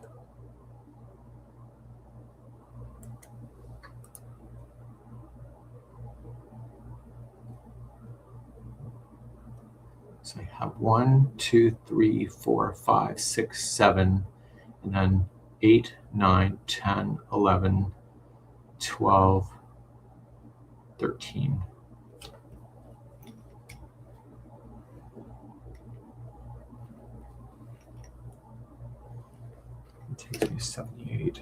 So I have 1, 2, 3, 4, 5, 6, 7, and then 8, 9, 10, 11, 12, 13. It takes me 78.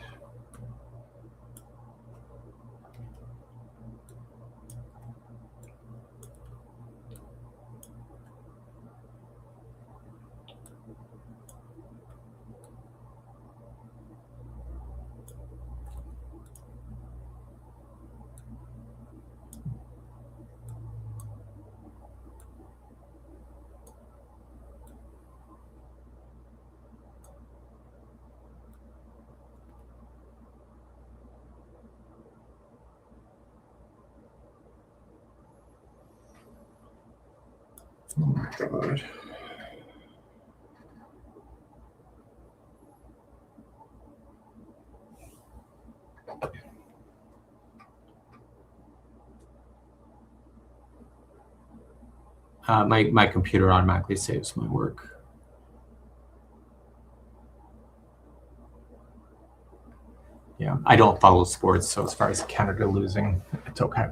Oh my God. My computer automatically saves my work. Yeah, I don't follow sports, so as far as Canada losing, it's okay.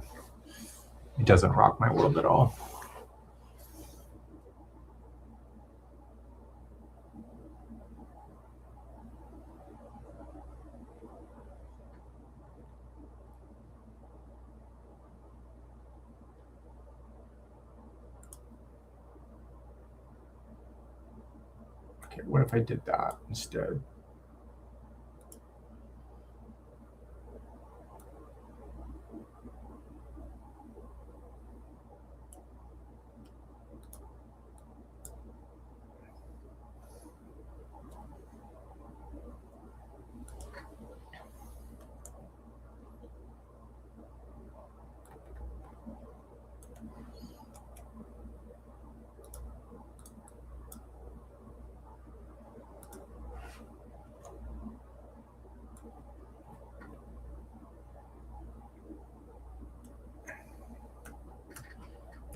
It doesn't rock my world at all. Okay, what if I did that instead?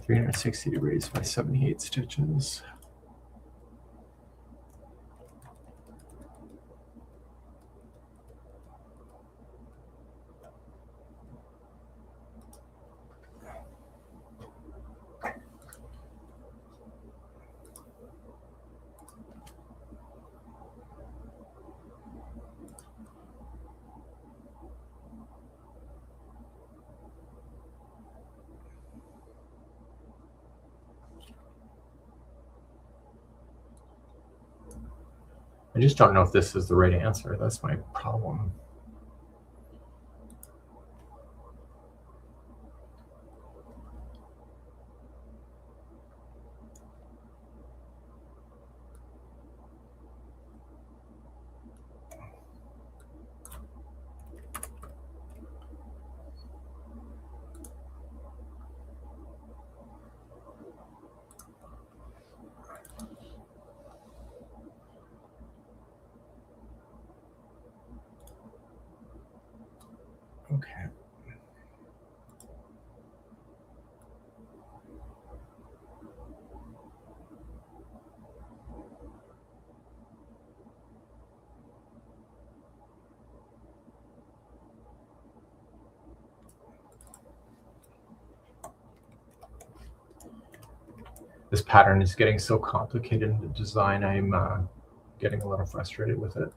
(360 degrees by 78 stitches). I just don't know if this is the right answer. That's my problem. Okay. This pattern is getting so complicated in the design, I'm getting a little frustrated with it.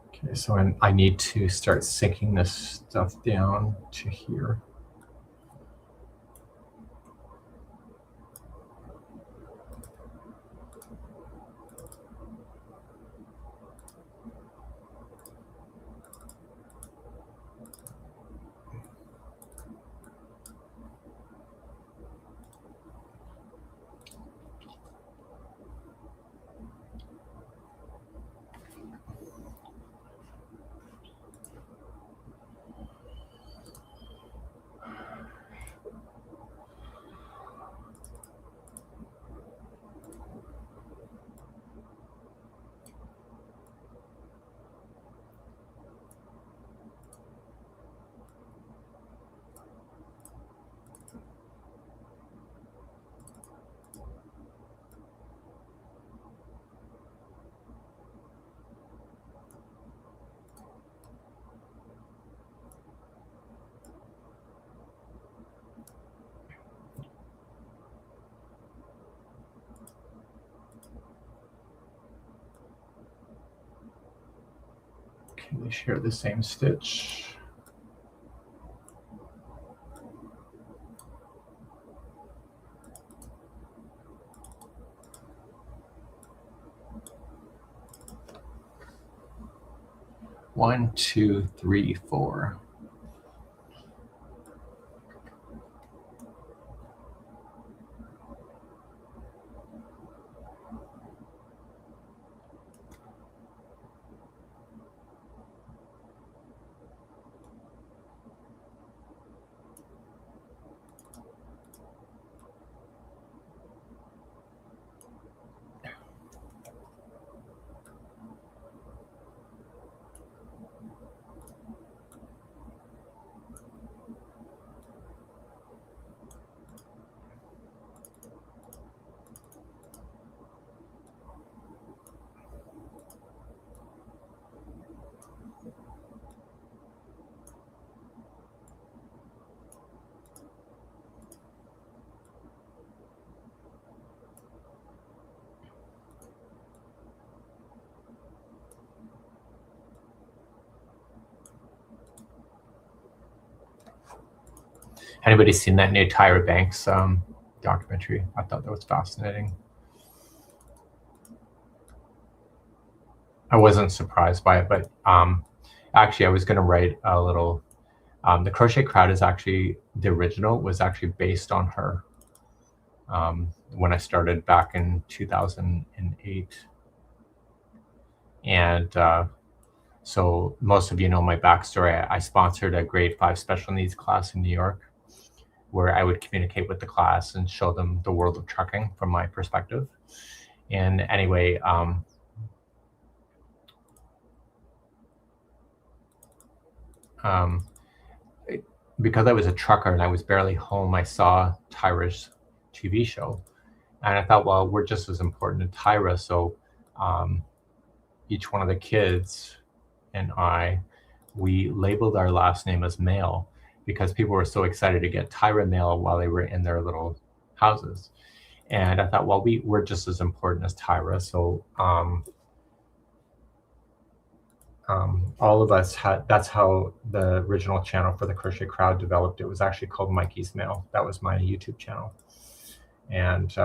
Okay, so I need to start sinking this stuff down to here. Okay, they share the same stitch. One, two, three, four. Anybody seen that new Tyra Banks documentary? I thought that was fascinating. I wasn't surprised by it, but actually I was going to write a little. The Crochet Crowd is actually, the original was actually based on her. When I started back in 2008. And so most of you know my backstory. I sponsored a grade 5 special needs class in New York, where I would communicate with the class and show them the world of trucking from my perspective. And anyway, because I was a trucker and I was barely home, I saw Tyra's TV show. And I thought, well, we're just as important to Tyra. So each one of the kids and we labeled our last name as Mail because people were so excited to get Tyra Mail while they were in their little houses. And I thought, well, we're just as important as Tyra. So all of us that's how the original channel for the Crochet Crowd developed. It was actually called Mikey's Mail. That was my YouTube channel. And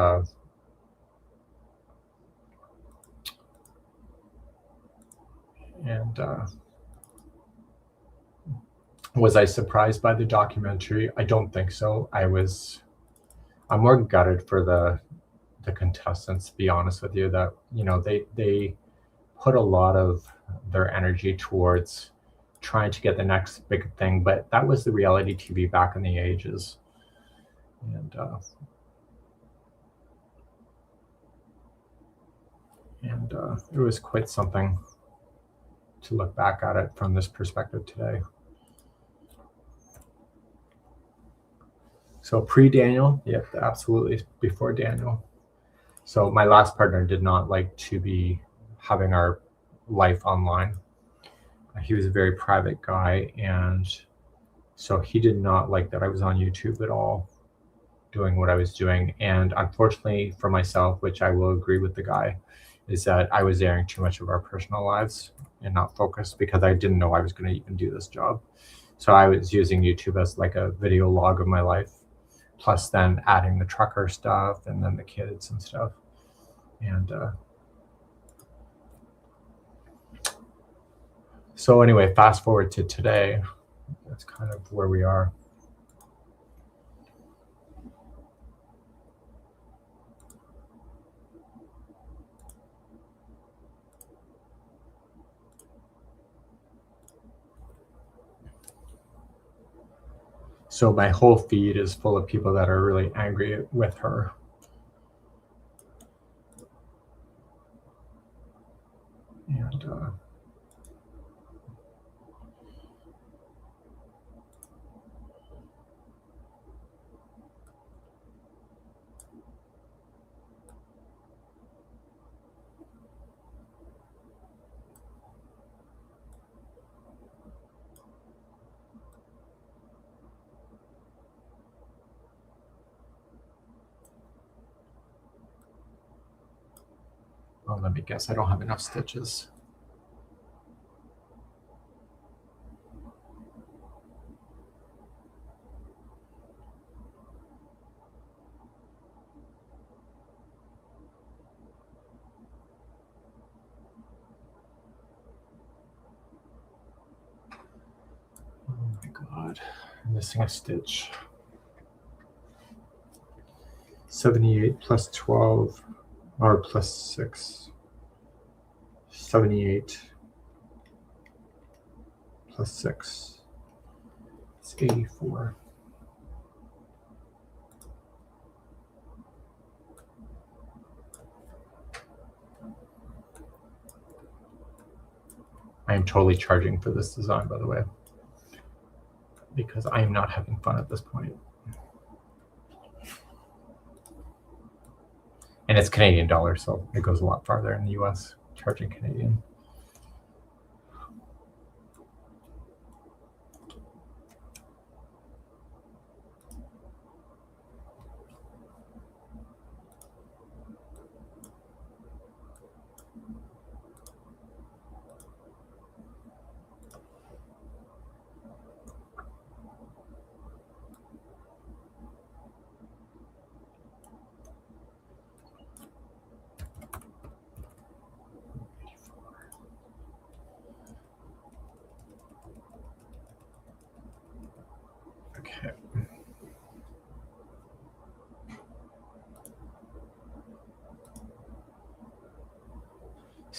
was I surprised by the documentary? I don't think so. I'm more gutted for the contestants, to be honest with you, that, you know, they put a lot of their energy towards trying to get the next big thing, but that was the reality TV back in the ages. And it was quite something to look back at it from this perspective today. So pre-Daniel, yep, absolutely before Daniel. So my last partner did not like to be having our life online. He was a very private guy, and so he did not like that I was on YouTube at all, doing what I was doing. And unfortunately for myself, which I will agree with the guy, is that I was airing too much of our personal lives and not focused, because I didn't know I was going to even do this job. So I was using YouTube as like a video log of my life, plus then adding the trucker stuff and then the kids and stuff. And so anyway, fast forward to today, that's kind of where we are. So my whole feed is full of people that are really angry with her. And oh, let me guess, I don't have enough stitches. Oh my God, I'm missing a stitch. 78 plus 12, or plus 6. 78 plus 6. It's 84. I am totally charging for this design, by the way, because I am not having fun at this point. And it's Canadian dollars, so it goes a lot farther in the US, charging Canadian.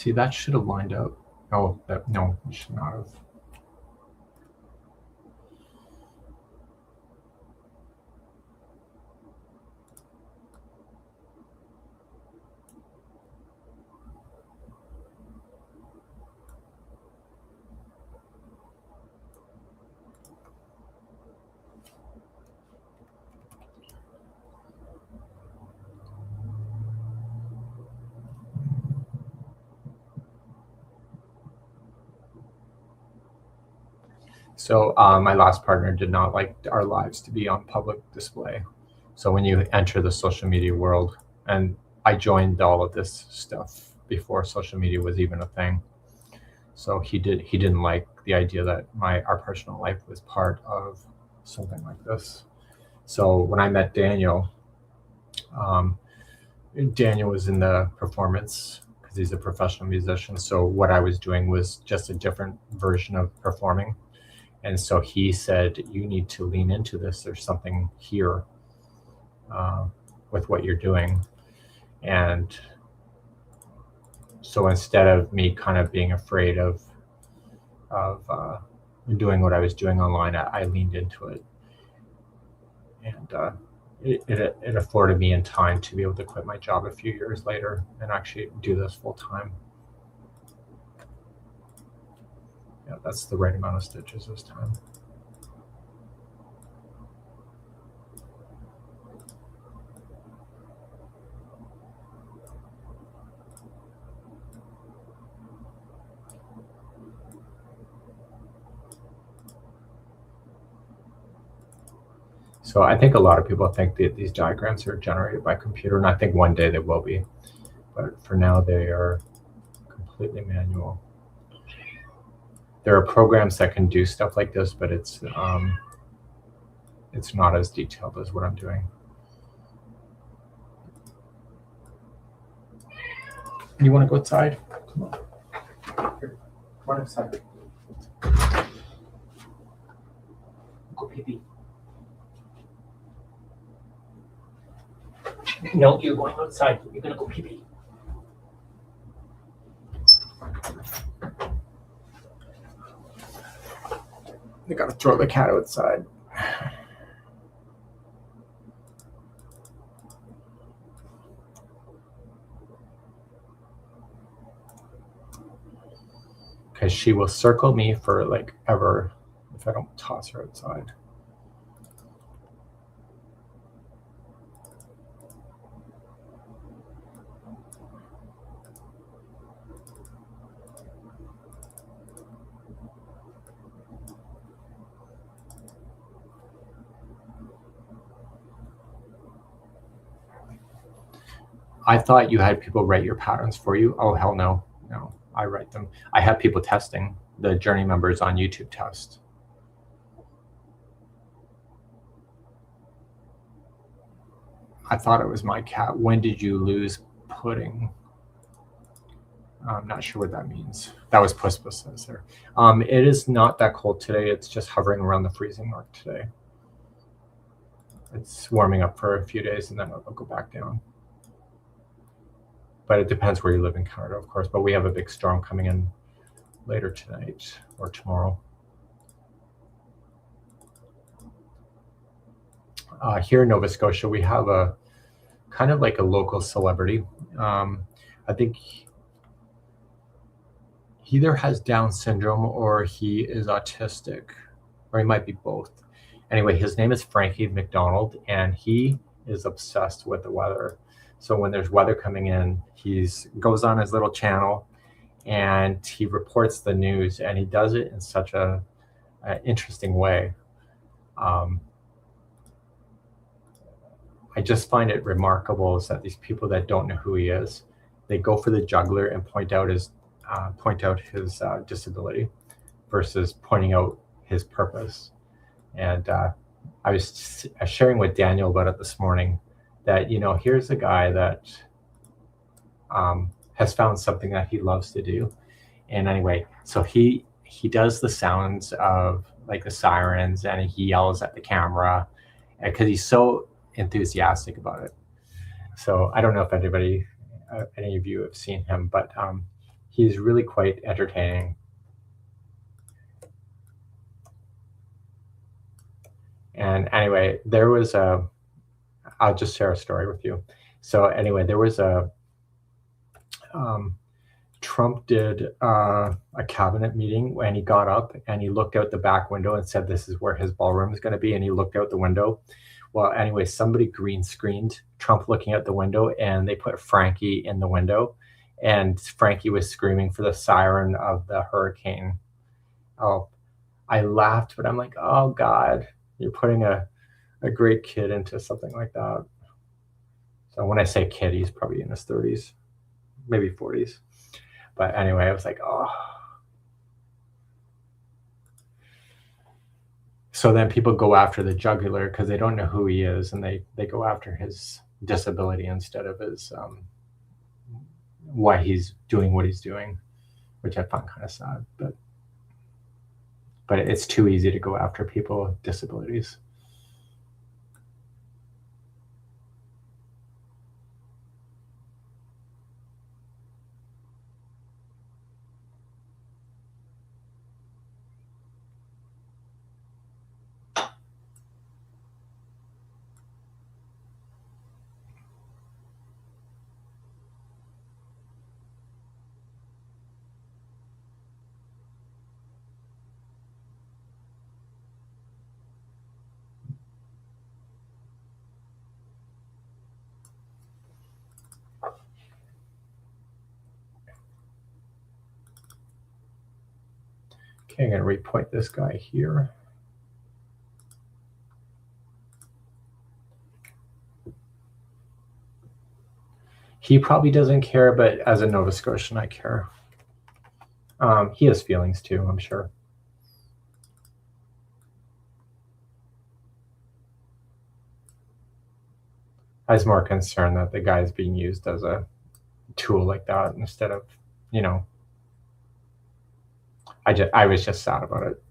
See, that should have lined up. Oh, no, it should not have. So my last partner did not like our lives to be on public display. So when you enter the social media world, and I joined all of this stuff before social media was even a thing. So he didn't like the idea that our personal life was part of something like this. So when I met Daniel, um, Daniel was in the performance because he's a professional musician. So what I was doing was just a different version of performing. And so he said, you need to lean into this. There's something here with what you're doing. And so instead of me kind of being afraid of doing what I was doing online, I leaned into it. And it afforded me in time to be able to quit my job a few years later and actually do this full time. Yeah, that's the right amount of stitches this time. So I think a lot of people think that these diagrams are generated by computer, and I think one day they will be. But for now, they are completely manual. There are programs that can do stuff like this, but it's not as detailed as what I'm doing. You want to go outside? Come on. Here, come on outside. Go pee-pee. No, you're going outside. You're going to go pee-pee. I got to throw the cat outside. Because she will circle me for like ever if I don't toss her outside. I thought you had people write your patterns for you. Oh, hell no. No, I write them. I have people testing. The Journey members on YouTube test. I thought it was my cat. When did you lose pudding? I'm not sure what that means. That was Puss Puss says there. It is not that cold today. It's just hovering around the freezing mark today. It's warming up for a few days and then it'll go back down. But it depends where you live in Canada, of course. But we have a big storm coming in later tonight or tomorrow. Here in Nova Scotia, we have a kind of like a local celebrity. I think he either has Down syndrome or he is autistic, or he might be both. Anyway, his name is Frankie McDonald, and he is obsessed with the weather. So when there's weather coming in, he goes on his little channel and he reports the news, and he does it in such an interesting way. I just find it remarkable is that these people that don't know who he is, they go for the jugular and point out his disability versus pointing out his purpose. And I was sharing with Daniel about it this morning that, here's a guy that has found something that he loves to do. And anyway, so he does the sounds of like the sirens, and he yells at the camera because he's so enthusiastic about it. So I don't know if any of you have seen him, but He's really quite entertaining. And anyway, there was I'll just share a story with you. So anyway, there was Trump did a cabinet meeting and he got up and he looked out the back window and said, this is where his ballroom is going to be. And he looked out the window. Well, anyway, somebody green screened Trump looking out the window and they put Frankie in the window. And Frankie was screaming for the siren of the hurricane. Oh, I laughed, but I'm like, oh God, you're putting a great kid into something like that. So when I say kid, he's probably in his 30s, maybe 40s. But anyway, I was like, oh. So then people go after the jugular because they don't know who he is, and they go after his disability instead of his why he's doing what he's doing, which I find kind of sad. But it's too easy to go after people with disabilities. Okay, I'm going to repoint this guy here. He probably doesn't care, but as a Nova Scotian, I care. He has feelings too, I'm sure. I was more concerned that the guy is being used as a tool like that instead of, you know, I was just sad about it.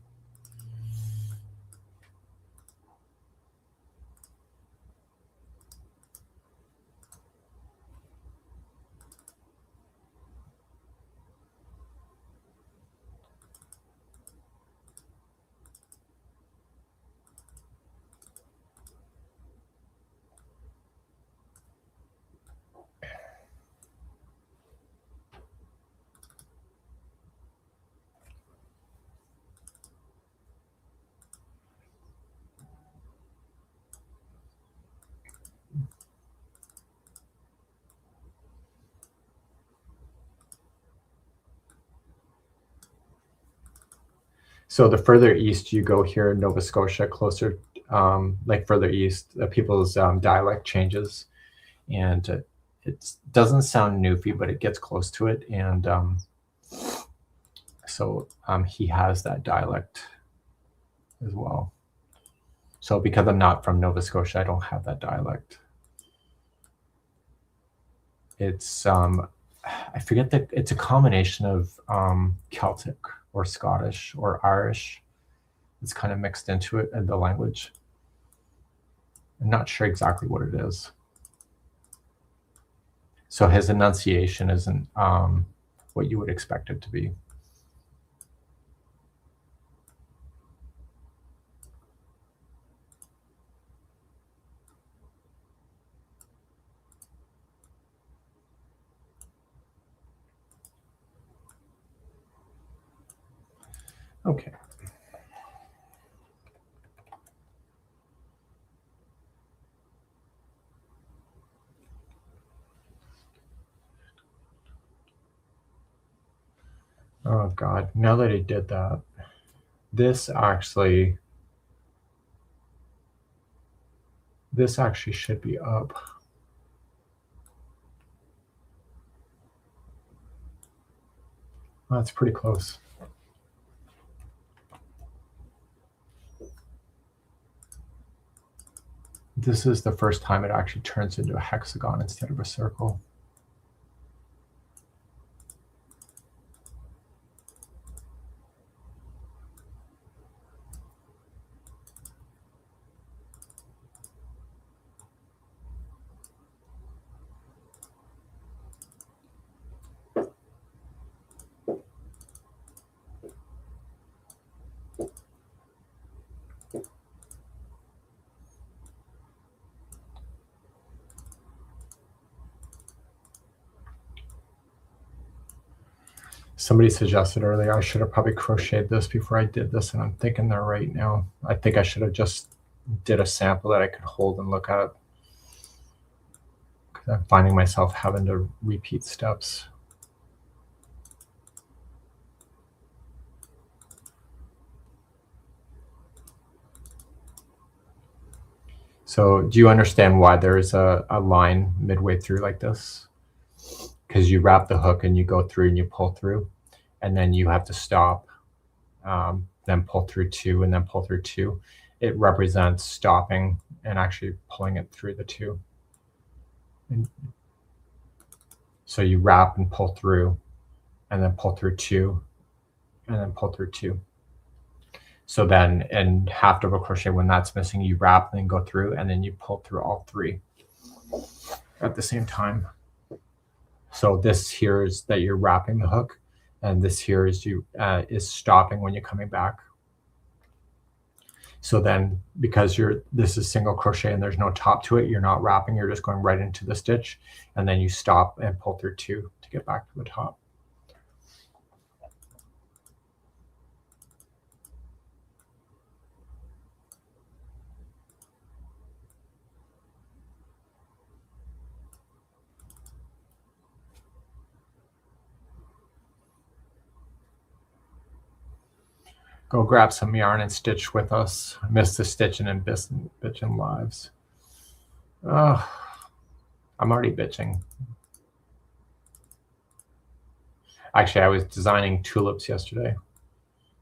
So the further east you go here in Nova Scotia, closer, like further east, people's dialect changes, and it doesn't sound Newfie, but it gets close to it. And so he has that dialect as well. So because I'm not from Nova Scotia, I don't have that dialect. It's I forget that it's a combination of Celtic or Scottish or Irish. It's kind of mixed into it in the language. I'm not sure exactly what it is. So his enunciation isn't what you would expect it to be. Okay. Oh God, now that I did that, this actually should be up. That's pretty close. This is the first time it actually turns into a hexagon instead of a circle. Somebody suggested earlier I should have probably crocheted this before I did this, and I'm thinking they're right now. I think I should have just did a sample that I could hold and look at, because I'm finding myself having to repeat steps. So do you understand why there's a line midway through like this? Because you wrap the hook and you go through and you pull through, and then you have to stop, then pull through two, and then pull through two. It represents stopping and actually pulling it through the two. And so you wrap and pull through, and then pull through two, and then pull through two. So then in half double crochet, when that's missing, you wrap and then go through, and then you pull through all three at the same time. So this here is that you're wrapping the hook, and this here is is stopping when you're coming back. So then, because this is single crochet and there's no top to it, you're not wrapping, you're just going right into the stitch, and then you stop and pull through two to get back to the top. Go grab some yarn and stitch with us. I miss the stitching and bitching lives. Oh, I'm already bitching. Actually, I was designing tulips yesterday,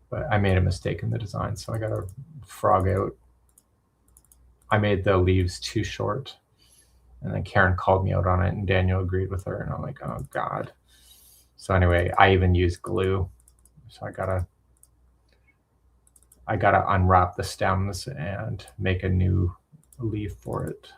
but I made a mistake in the design, so I got to frog out. I made the leaves too short, and then Karen called me out on it, and Daniel agreed with her, and I'm like, oh God. So anyway, I even used glue, so I gotta unwrap the stems and make a new leaf for it.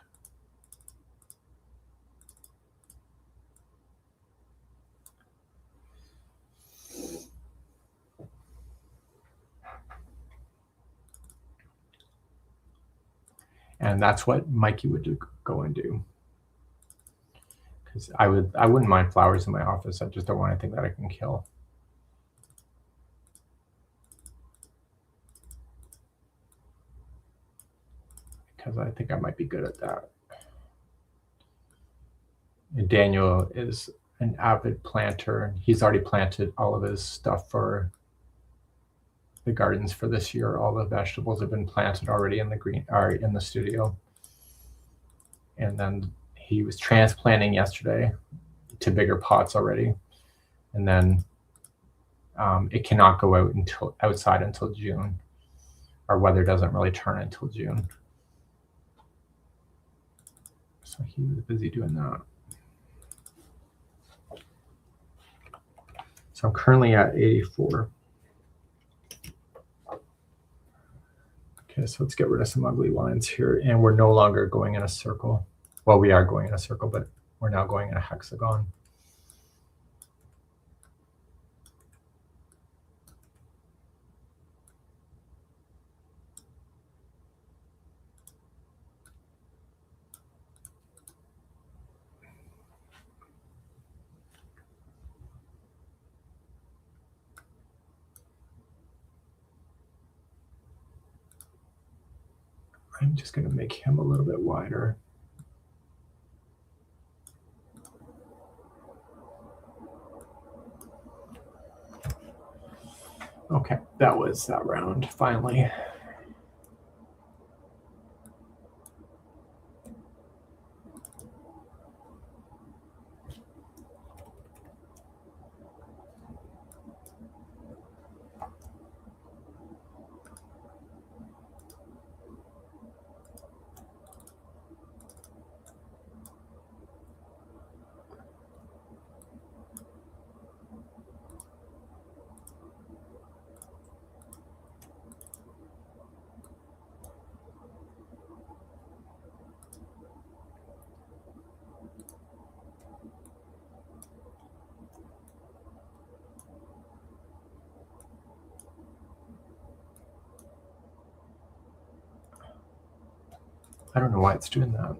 And that's what Mikey would go and do. Because I wouldn't mind flowers in my office. I just don't want anything that I can kill. Because I think I might be good at that. And Daniel is an avid planter. He's already planted all of his stuff for the gardens for this year. All the vegetables have been planted already in the studio. And then he was transplanting yesterday to bigger pots already. And then it cannot go out outside until June. Our weather doesn't really turn until June. So he was busy doing that. So I'm currently at 84. Okay, so let's get rid of some ugly lines here. And we're no longer going in a circle. Well, we are going in a circle, but we're now going in a hexagon. I'm just going to make him a little bit wider. Okay, that was that round, finally. I don't know why it's doing that.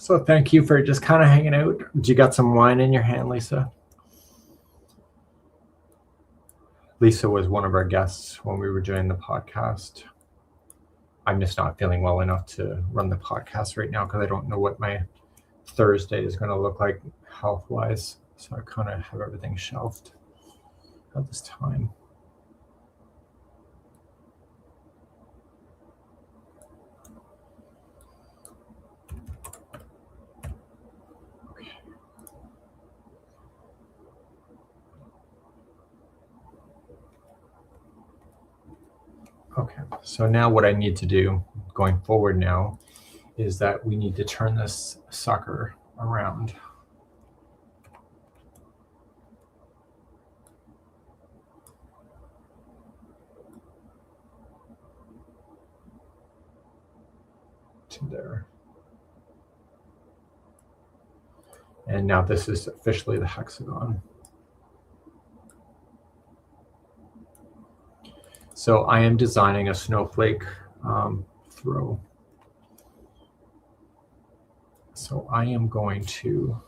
So thank you for just kind of hanging out. Do you got some wine in your hand, Lisa? Lisa was one of our guests when we were doing the podcast. I'm just not feeling well enough to run the podcast right now because I don't know what my Thursday is going to look like health-wise. So I kind of have everything shelved at this time. Okay, so now what I need to do going forward now is that we need to turn this sucker around. To there. And now this is officially the hexagon. So I am designing a snowflake throw. So I am going to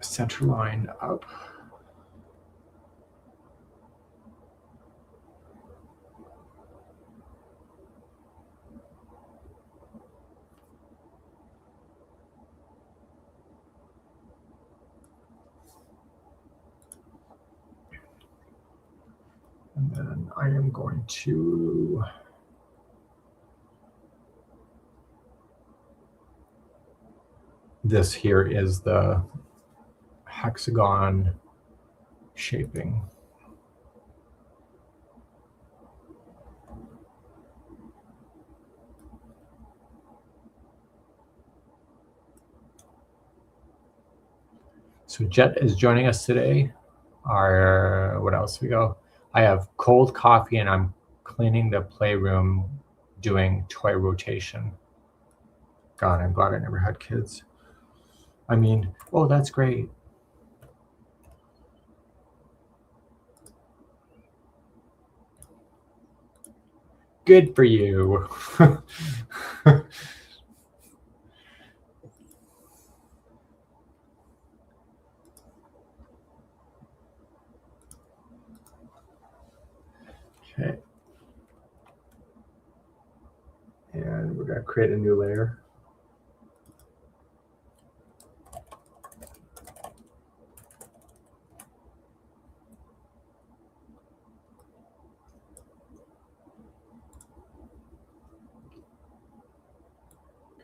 center line up. And then I am going to this here is the hexagon shaping. So Jet is joining us today. What else we go? I have cold coffee and I'm cleaning the playroom, doing toy rotation. God, I'm glad I never had kids. I mean, oh, that's great. Good for you. Okay. And we're going to create a new layer.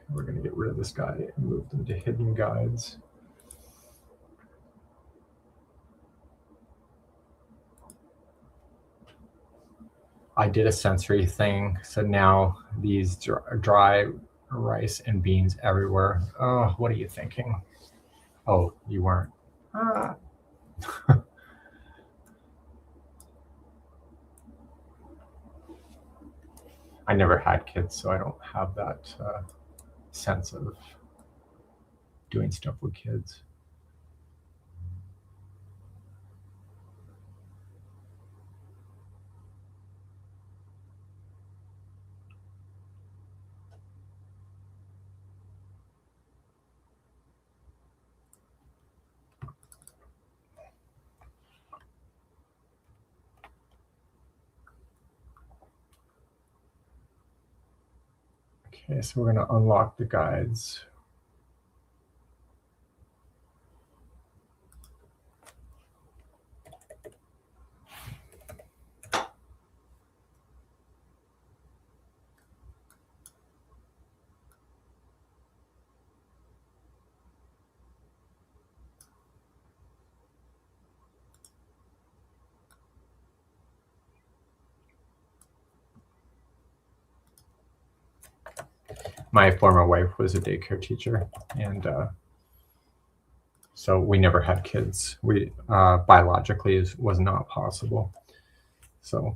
We're going to get rid of this guy and move them to hidden guides. I did a sensory thing, so now these dry rice and beans everywhere. Oh, what are you thinking? Oh, you weren't. Ah. I never had kids, so I don't have that sense of doing stuff with kids. Okay, so we're going to unlock the guides. My former wife was a daycare teacher, and so we never had kids. We biologically was not possible. So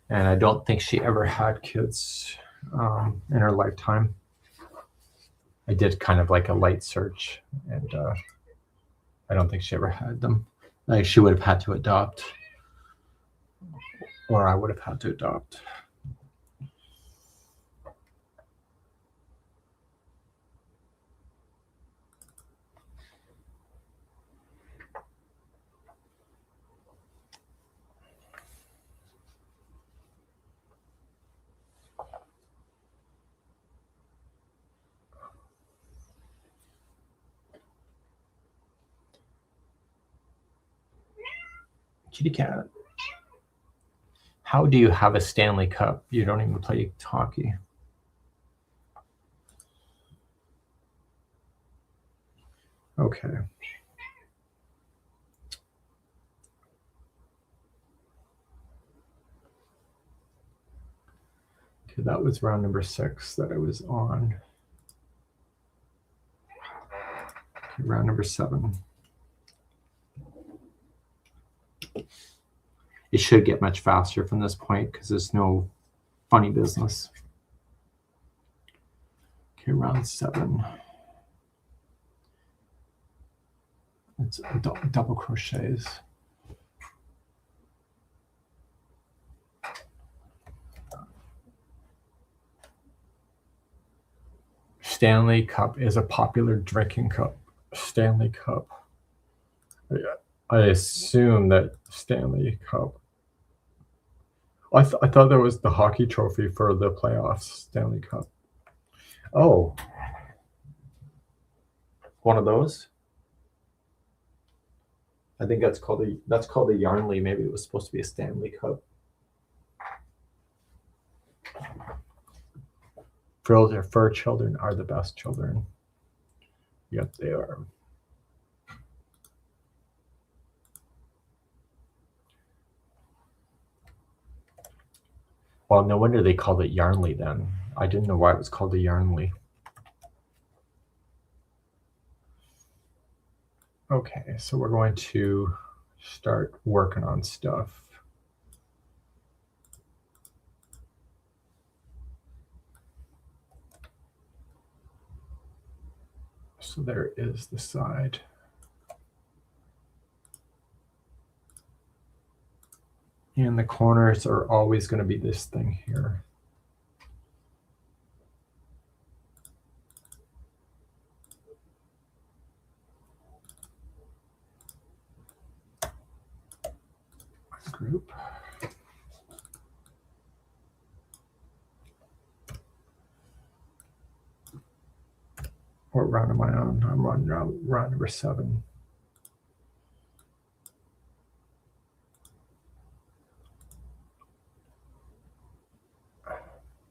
and I don't think she ever had kids in her lifetime. I did kind of like a light search, and I don't think she ever had them. Like she would have had to adopt, or I would have had to adopt. Kitty cat. How do you have a Stanley Cup? You don't even play hockey. Okay. Okay, that was round number 6 that I was on. Okay, round number 7. It should get much faster from this point because there's no funny business. Okay, round 7. It's double crochets. Stanley Cup is a popular drinking cup. Stanley Cup. I assume that Stanley Cup. I thought that was the hockey trophy for the playoffs, Stanley Cup. Oh, one of those. I think that's called a Yarnley. Maybe it was supposed to be a Stanley Cup. Fur children are the best children. Yep, they are. Well, no wonder they called it Yarnley then. I didn't know why it was called a Yarnley. Okay, so we're going to start working on stuff. So there is the side. And the corners are always going to be this thing here. Group. What round am I on? I'm on round number 7.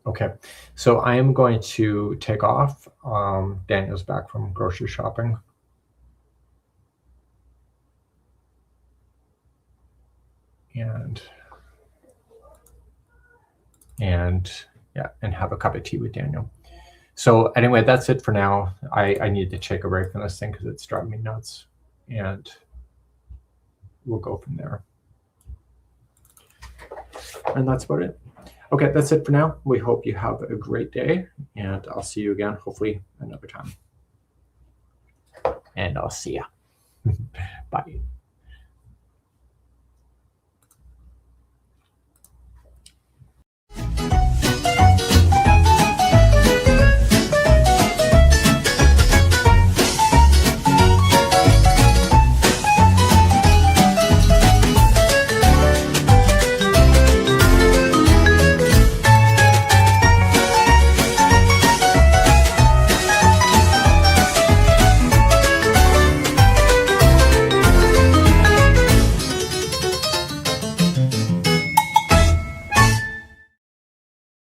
Okay, so I am going to take off. Daniel's back from grocery shopping. And yeah, and have a cup of tea with Daniel. So anyway, that's it for now. I need to take a break from this thing because it's driving me nuts. And we'll go from there. And that's about it. Okay, that's it for now. We hope you have a great day, and I'll see you again, hopefully another time. And I'll see ya. Bye.